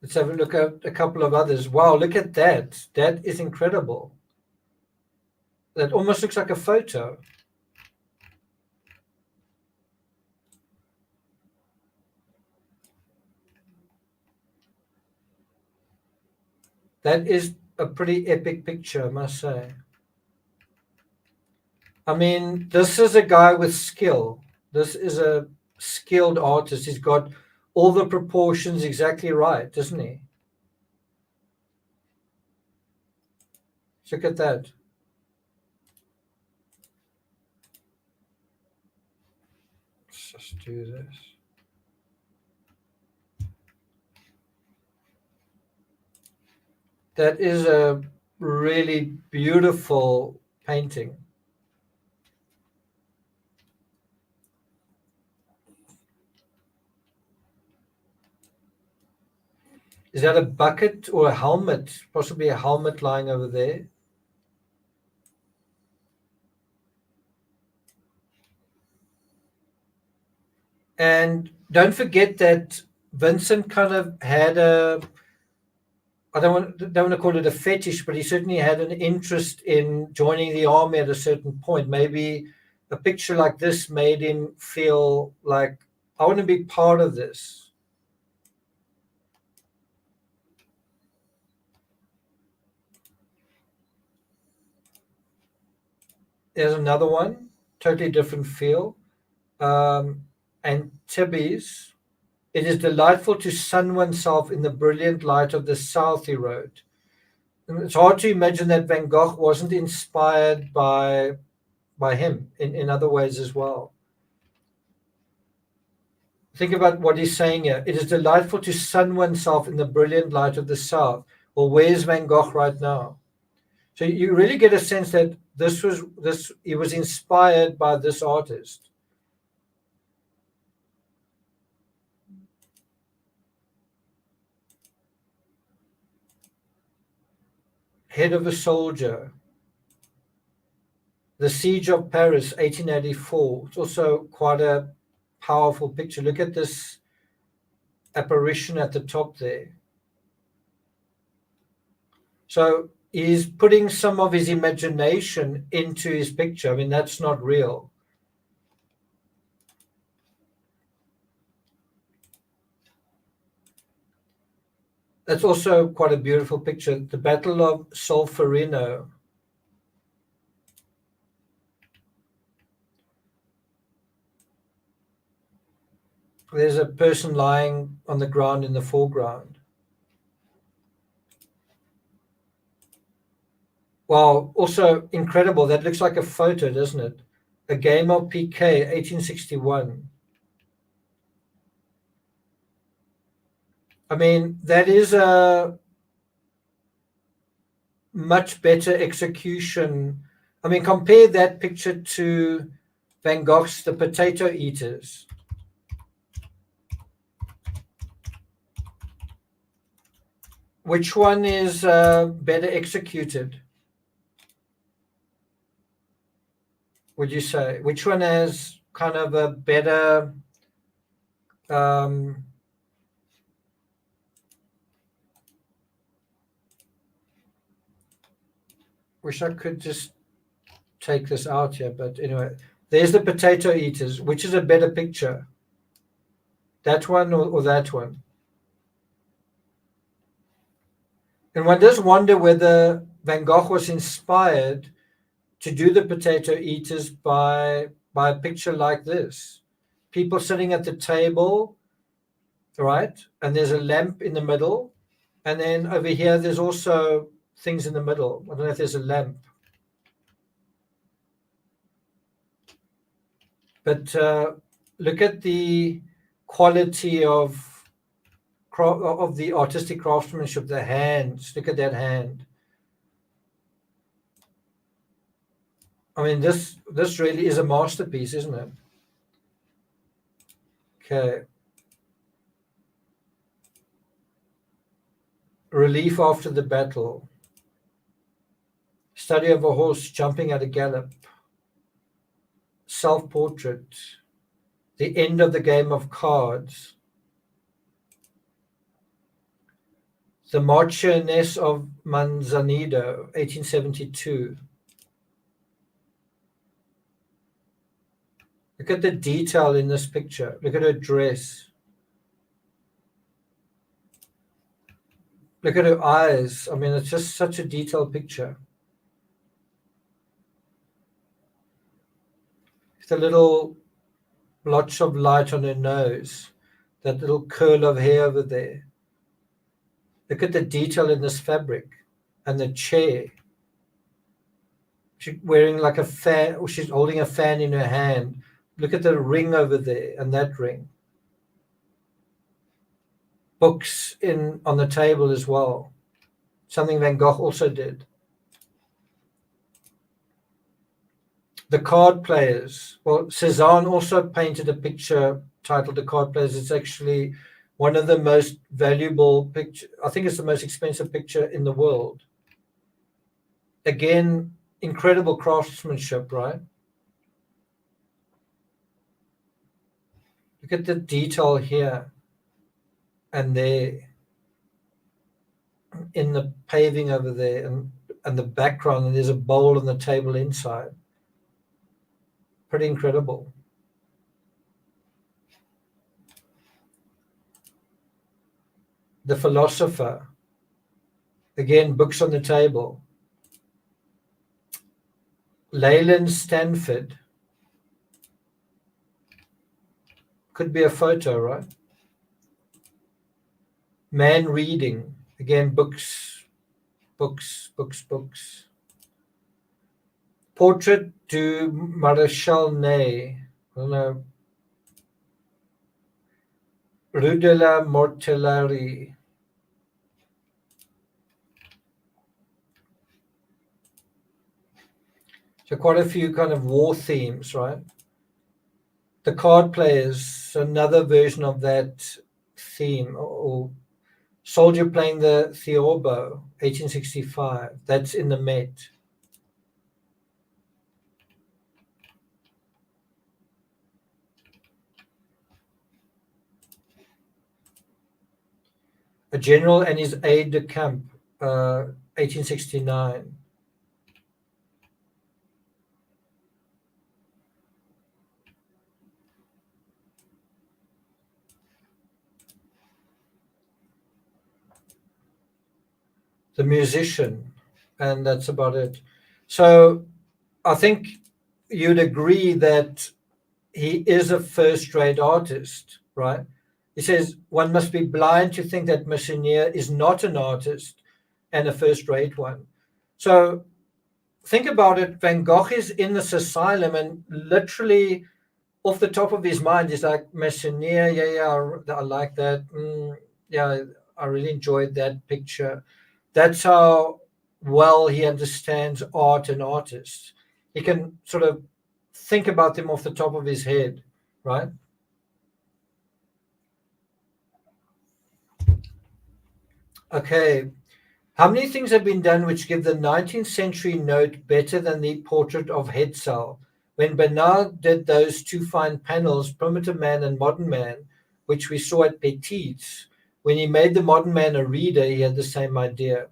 Let's have a look at a couple of others. Wow, look at that. That is incredible. That almost looks like a photo. That is a pretty epic picture, I must say. I mean, this is a guy with skill. This is a skilled artist. He's got all the proportions exactly right, doesn't he? Look at that. Let's just do this. That is a really beautiful painting. Is that a bucket or a helmet? Possibly a helmet lying over there. And don't forget that Vincent kind of had I don't want to call it a fetish, but he certainly had an interest in joining the army at a certain point. Maybe a picture like this made him feel like, I want to be part of this. There's another one, totally different feel. Antibes. It is delightful to sun oneself in the brilliant light of the south, he wrote. And it's hard to imagine that Van Gogh wasn't inspired by him in other ways as well. Think about what he's saying here. It is delightful to sun oneself in the brilliant light of the south. Well, where's Van Gogh right now? So you really get a sense that he was inspired by this artist. Head of a Soldier. The Siege of Paris, 1884. It's also quite a powerful picture. Look at this apparition at the top there. So he's putting some of his imagination into his picture. I mean, that's not real. That's also quite a beautiful picture. The Battle of Solferino. There's a person lying on the ground in the foreground. Wow, also incredible. That looks like a photo, doesn't it? A game of piquet, 1861. I mean, that is a much better execution. I mean, compare that picture to Van Gogh's The Potato Eaters. Which one is better executed? Would you say? Which one has kind of a better wish I could just take this out here, but anyway, there's The Potato Eaters. Which is a better picture? That one or that one? And one does wonder whether Van Gogh was inspired to do The Potato Eaters by a picture like this. People sitting at the table, right? And there's a lamp in the middle. And then over here, there's also things in the middle. I don't know if there's a lamp. But look at the quality of the artistic craftsmanship, the hands. Look at that hand. I mean, this really is a masterpiece, isn't it? Okay. Relief after the battle. Study of a horse jumping at a gallop. Self-portrait. The end of the game of cards. The Marchioness of Manzanido, 1872. Look at the detail in this picture. Look at her dress. Look at her eyes. I mean, it's just such a detailed picture. The little blotch of light on her nose, that little curl of hair over there. Look at the detail in this fabric and the chair. She's wearing like a fan, or she's holding a fan in her hand. Look at the ring over there and that ring. Books on the table as well. Something Van Gogh also did. The card players. Well, Cézanne also painted a picture titled The Card Players. It's actually one of the most valuable picture. I think it's the most expensive picture in the world. Again, incredible craftsmanship, right? Look at the detail here and there in the paving over there and the background, and there's a bowl on the table inside. Pretty incredible. The Philosopher. Again, books on the table. Leyland Stanford. Could be a photo, right? Man reading. Again, books. Portrait du Maréchal Ney. I don't know. Rue de la Mortellerie. So quite a few kind of war themes, right? The Card Players, another version of that theme, or Soldier playing the Theorbo, 1865. That's in the Met. A General and his Aide de Camp, 1869. The Musician, and that's about it. So I think you'd agree that he is a first-rate artist, right? He says one must be blind to think that Meissonier is not an artist and a first-rate one. So think about it. Van Gogh is in this asylum, and literally off the top of his mind, he's like, Meissonier, yeah, I like that. Yeah, I really enjoyed that picture. That's how well he understands art and artists. He can sort of think about them off the top of his head, right? Okay. How many things have been done which give the 19th century note better than the portrait of Hetzel? When Bernard did those two fine panels, Primitive Man and Modern Man, which we saw at Petit's, when he made the Modern Man a reader, he had the same idea.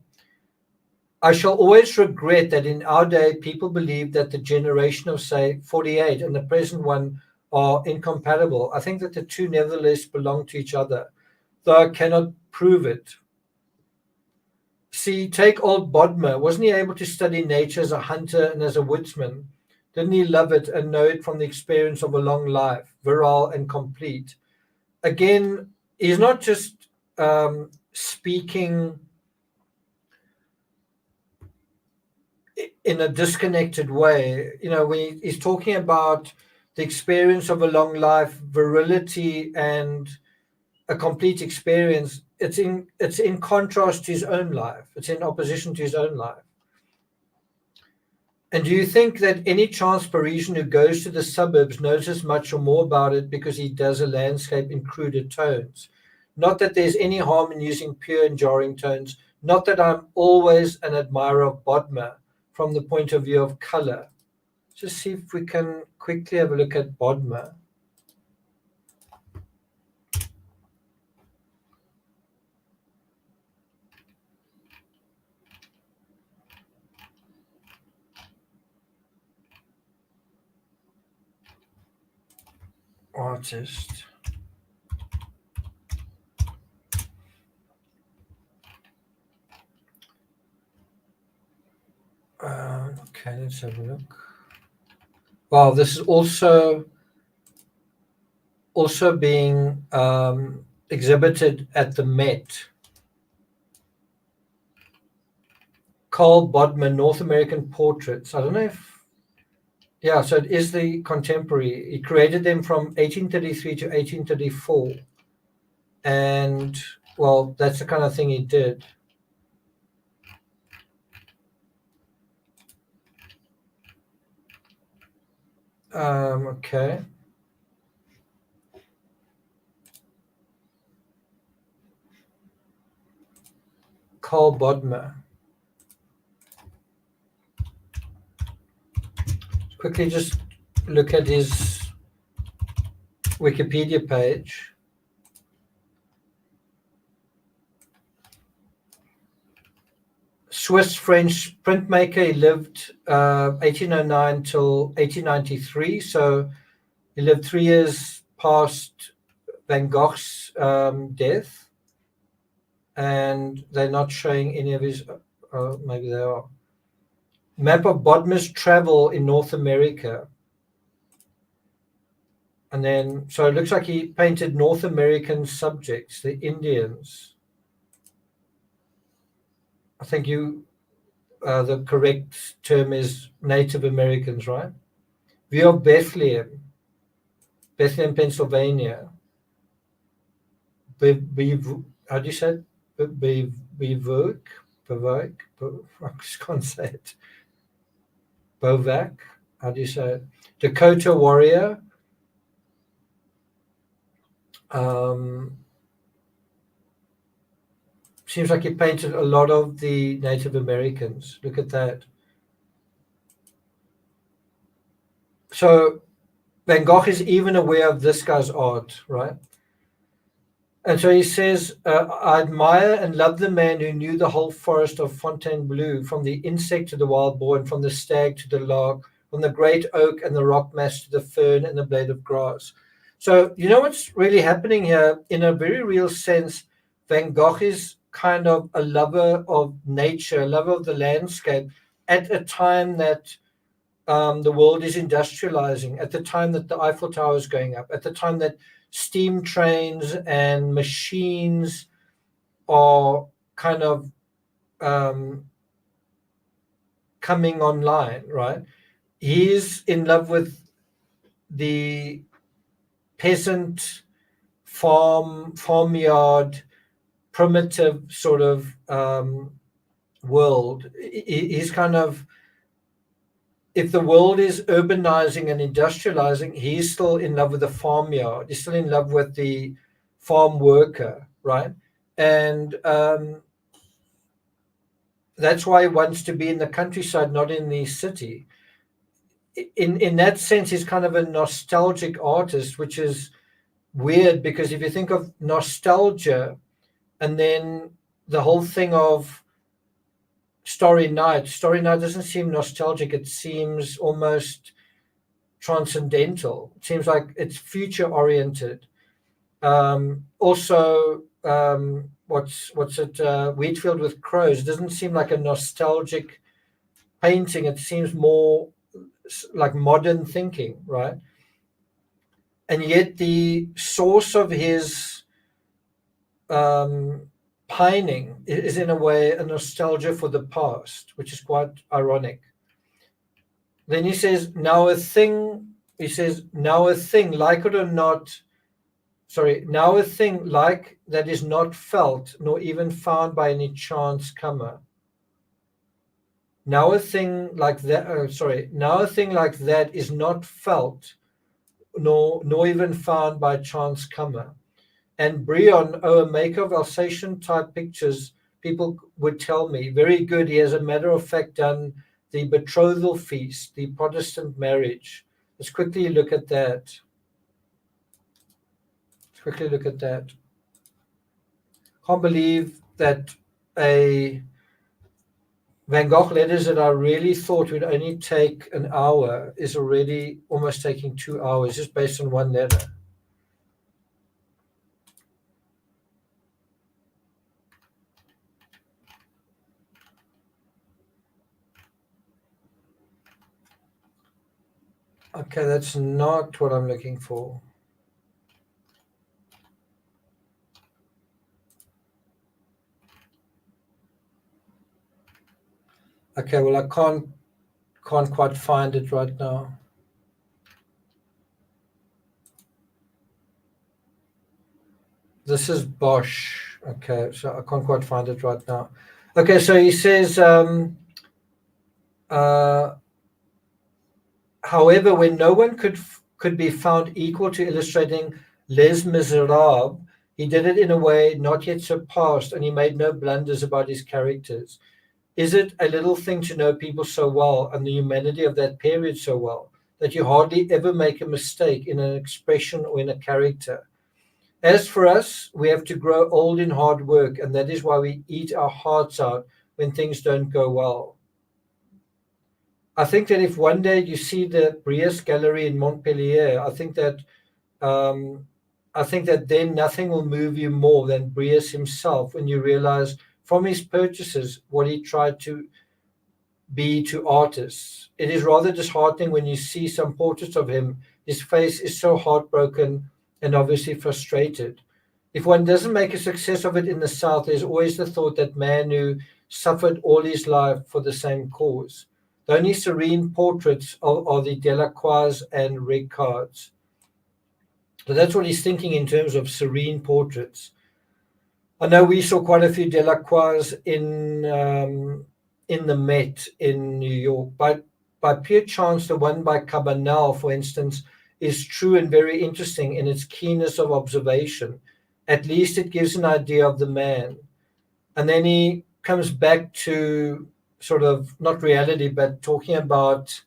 I shall always regret that in our day, people believe that the generation of, say, 48 and the present one are incompatible. I think that the two nevertheless belong to each other, though I cannot prove it. See, take old Bodmer. Wasn't he able to study nature as a hunter and as a woodsman? Didn't he love it and know it from the experience of a long life, virile and complete? Again, he's not just speaking in a disconnected way. You know, when he's talking about the experience of a long life, virility, and a complete experience. It's in contrast to his own life. It's in opposition to his own life. And do you think that any chance Parisian who goes to the suburbs knows as much or more about it because he does a landscape in cruder tones? Not that there's any harm in using pure and jarring tones. Not that I'm always an admirer of Bodmer from the point of view of color. Just see if we can quickly have a look at Bodmer. Artist. Okay, let's have a look. Wow, this is also being exhibited at the Met. Carl Bodmer, North American Portraits. I don't know if, yeah, so it is the contemporary. He created them from 1833 to 1834. And, well, that's the kind of thing he did. Okay. Carl Bodmer. Quickly just look at his Wikipedia page. Swiss-French printmaker. He lived 1809 till 1893. So he lived 3 years past Van Gogh's death. And they're not showing any of his, maybe they are. Map of Bodmer's travel in North America. And then, so it looks like he painted North American subjects, the Indians. I think the correct term is Native Americans, right? View of Bethlehem, Pennsylvania. How do you say it? Bevoke? I just can't say it. Bovac? How do you say it? Dakota Warrior. Seems like he painted a lot of the Native Americans. Look at that. So Van Gogh is even aware of this guy's art, right? And so he says, I admire and love the man who knew the whole forest of Fontainebleau, from the insect to the wild boar, and from the stag to the lark, from the great oak and the rock mass to the fern and the blade of grass. So you know what's really happening here? In a very real sense, Van Gogh is kind of a lover of nature, a lover of the landscape, at a time that the world is industrializing, at the time that the Eiffel Tower is going up, at the time that steam trains and machines are kind of coming online, right? He's in love with the peasant farmyard, primitive sort of world. He's kind of, if the world is urbanizing and industrializing, he's still in love with the farmyard. He's still in love with the farm worker, right? And that's why he wants to be in the countryside, not in the city. In that sense, he's kind of a nostalgic artist, which is weird, because if you think of nostalgia and then the whole thing of Starry Night doesn't seem nostalgic. It seems almost transcendental. It seems like it's future oriented. Also, what's it? Wheatfield with Crows. It doesn't seem like a nostalgic painting. It seems more like modern thinking, right? And yet the source of his pining is in a way a nostalgia for the past, which is quite ironic. Then he says, now a thing He says, now a thing, like it or not, now a thing like that is not felt, nor even found by any chance comer. Now a thing like that, now a thing like that is not felt, nor even found by chance comer. And Brion, a maker of Alsatian type pictures, people would tell me, very good. He has a matter of fact done the betrothal feast, the Protestant marriage. Let's quickly look at that. Can't believe that a Van Gogh letters that I really thought would only take an hour is already almost taking 2 hours just based on one letter. Okay, that's not what I'm looking for. Okay, well, I can't quite find it right now. This is Bosch. Okay, so I can't quite find it right now. Okay, so he says, however, when no one could be found equal to illustrating Les Miserables, he did it in a way not yet surpassed, and he made no blunders about his characters. Is it a little thing to know people so well and the humanity of that period so well that you hardly ever make a mistake in an expression or in a character? As for us, we have to grow old in hard work, and that is why we eat our hearts out when things don't go well. I think that if one day you see the Brias Gallery in Montpellier, um, I think that then nothing will move you more than Brias himself when you realize from his purchases what he tried to be to artists. It is rather disheartening when you see some portraits of him. His face is so heartbroken and obviously frustrated. If one doesn't make a success of it in the South, there's always the thought that man who suffered all his life for the same cause. The only serene portraits are the Delacroix and Ricards. So that's what he's thinking in terms of serene portraits. I know we saw quite a few Delacroix in the Met in New York, but by pure chance, the one by Cabanel, for instance, is true and very interesting in its keenness of observation. At least it gives an idea of the man. And then he comes back to sort of not reality, but talking about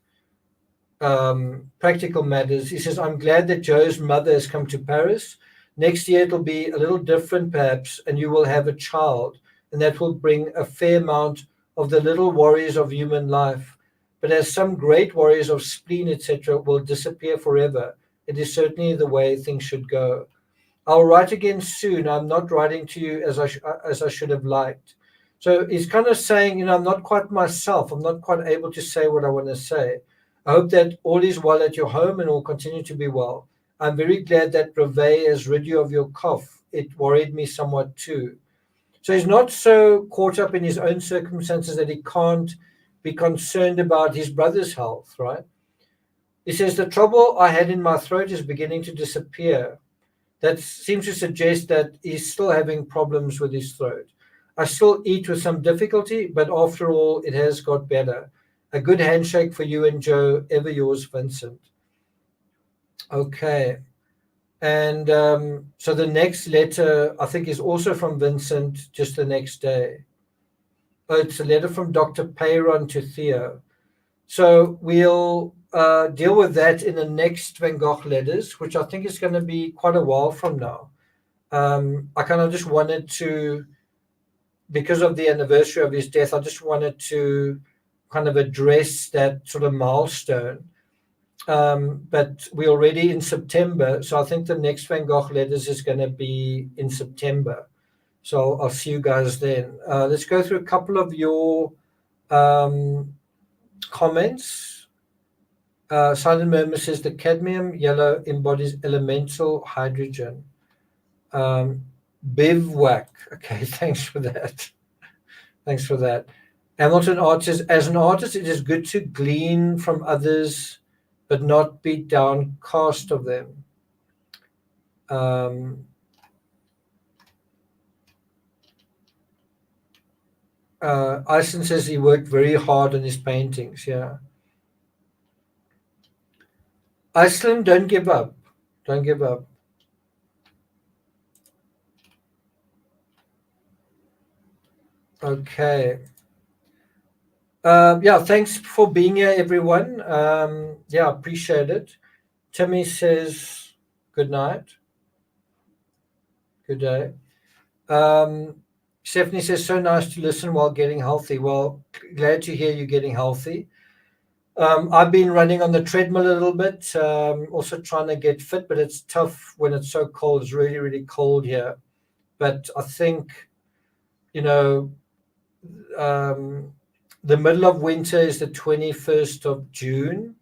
practical matters. He says, I'm glad that Joe's mother has come to Paris. Next year it'll be a little different, perhaps, and you will have a child, and that will bring a fair amount of the little worries of human life. But as some great worries of spleen, etc., will disappear forever, it is certainly the way things should go. I'll write again soon. I'm not writing to you as I should have liked. So he's kind of saying, I'm not quite myself. I'm not quite able to say what I want to say. I hope that all is well at your home and will continue to be well. I'm very glad that Brevet has rid you of your cough. It worried me somewhat too. So he's not so caught up in his own circumstances that he can't be concerned about his brother's health, right? He says, the trouble I had in my throat is beginning to disappear. That seems to suggest that he's still having problems with his throat. I still eat with some difficulty, but after all, it has got better. A good handshake for you and Joe. Ever yours, Vincent. Okay. And so the next letter, I think, is also from Vincent, just the next day. Oh, it's a letter from Dr. Peyron to Theo. So we'll deal with that in the next Van Gogh letters, which I think is going to be quite a while from now. I kind of just wanted to, because of the anniversary of his death, I just wanted to kind of address that sort of milestone. But we're already in September, so I think the next Van Gogh letters is going to be in September. So I'll see you guys then. Let's go through a couple of your comments. Silent Murmur says the cadmium yellow embodies elemental hydrogen. Bivouac. Okay, thanks for that. Thanks for that. Hamilton Art says, as an artist, it is good to glean from others, but not be downcast of them. Iceland says he worked very hard on his paintings. Yeah. Iceland, don't give up. Don't give up. Okay. Yeah, thanks for being here, everyone. Yeah, appreciate it. Timmy says good night. Good day. Stephanie says, so nice to listen while getting healthy. Well, glad to hear you're getting healthy. I've been running on the treadmill a little bit, also trying to get fit, but it's tough when it's so cold. It's really, really cold here. But I think, you know, the middle of winter is the 21st of June,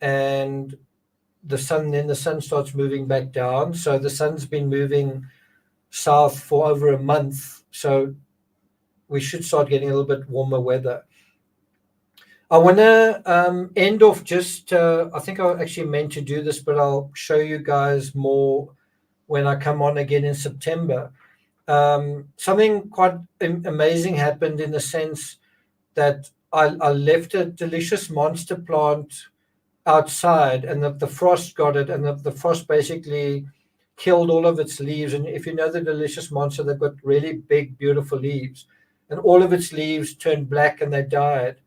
and the sun starts moving back down. So the sun's been moving south for over a month. So we should start getting a little bit warmer weather. I want to end off just, I think I actually meant to do this, but I'll show you guys more when I come on again in September. Something quite amazing happened in the sense that I left a delicious monster plant outside, and the frost got it, and the frost basically killed all of its leaves. And if you know the delicious monster, they've got really big, beautiful leaves, and all of its leaves turned black and they died.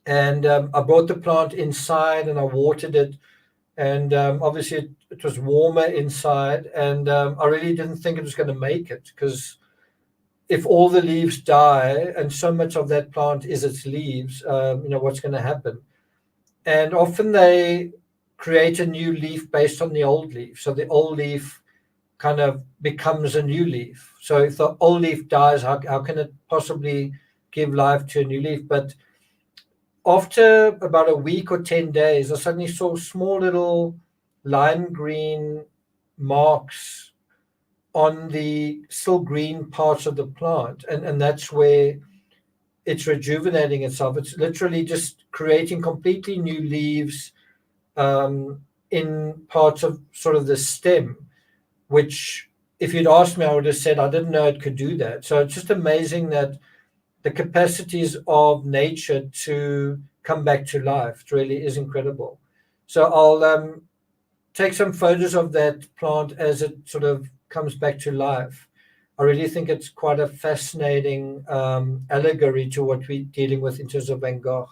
And I brought the plant inside and I watered it, and obviously it was warmer inside, and I really didn't think it was going to make it, because if all the leaves die and so much of that plant is its leaves, what's going to happen? And often they create a new leaf based on the old leaf. So the old leaf kind of becomes a new leaf. So if the old leaf dies, how can it possibly give life to a new leaf? But after about a week or 10 days, I suddenly saw small little lime green marks on the still green parts of the plant. And that's where it's rejuvenating itself. It's literally just creating completely new leaves in parts of sort of the stem, which if you'd asked me, I would have said I didn't know it could do that. So it's just amazing that the capacities of nature to come back to life. It really is incredible. So I'll take some photos of that plant as it sort of comes back to life. I really think it's quite a fascinating allegory to what we're dealing with in terms of Van Gogh.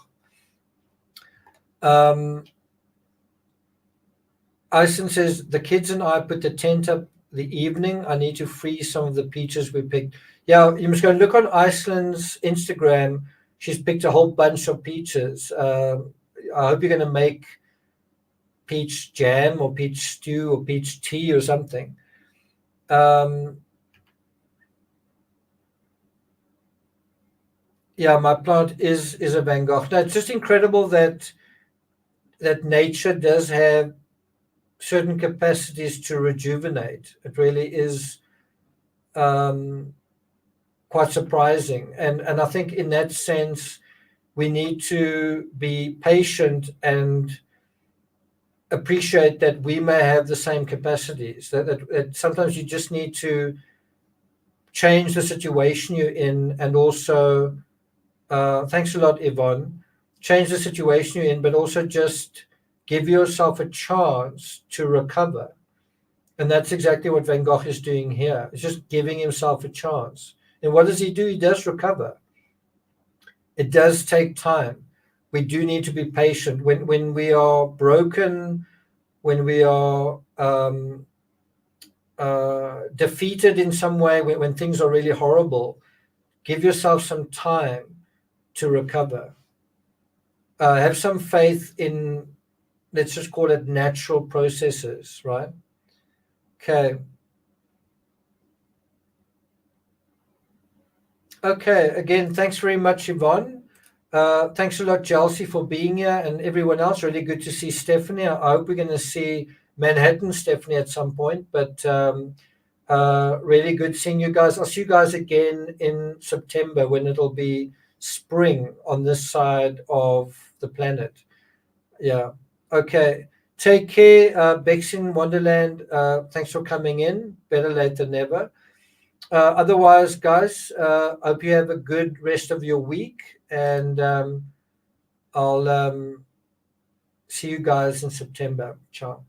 Alison says, the kids and I put the tent up the evening. I need to freeze some of the peaches we picked. Yeah, you must go and look on Iceland's Instagram. She's picked a whole bunch of peaches. I hope you're going to make peach jam or peach stew or peach tea or something. Yeah, my plant is a Van Gogh. No, it's just incredible that nature does have certain capacities to rejuvenate. It really is quite surprising. And I think in that sense, we need to be patient and appreciate that we may have the same capacities, that sometimes you just need to change the situation you're in, and also thanks a lot, Yvonne, change the situation you're in, but also just give yourself a chance to recover. And that's exactly what Van Gogh is doing here. It's just giving himself a chance. And what does he do? He does recover. It does take time. We do need to be patient. When we are broken, when we are defeated in some way, when things are really horrible, give yourself some time to recover. Have some faith in, let's just call it, natural processes, right? Okay. Okay, again, thanks very much, Yvonne. Thanks a lot, Chelsea, for being here, and everyone else. Really good to see Stephanie. I hope we're going to see Manhattan Stephanie at some point, but really good seeing you guys. I'll see you guys again in September when it'll be spring on this side of the planet. Yeah. Okay. Take care, Bex in Wonderland. Thanks for coming in. Better late than never. Otherwise, guys, hope you have a good rest of your week, and I'll see you guys in September. Ciao.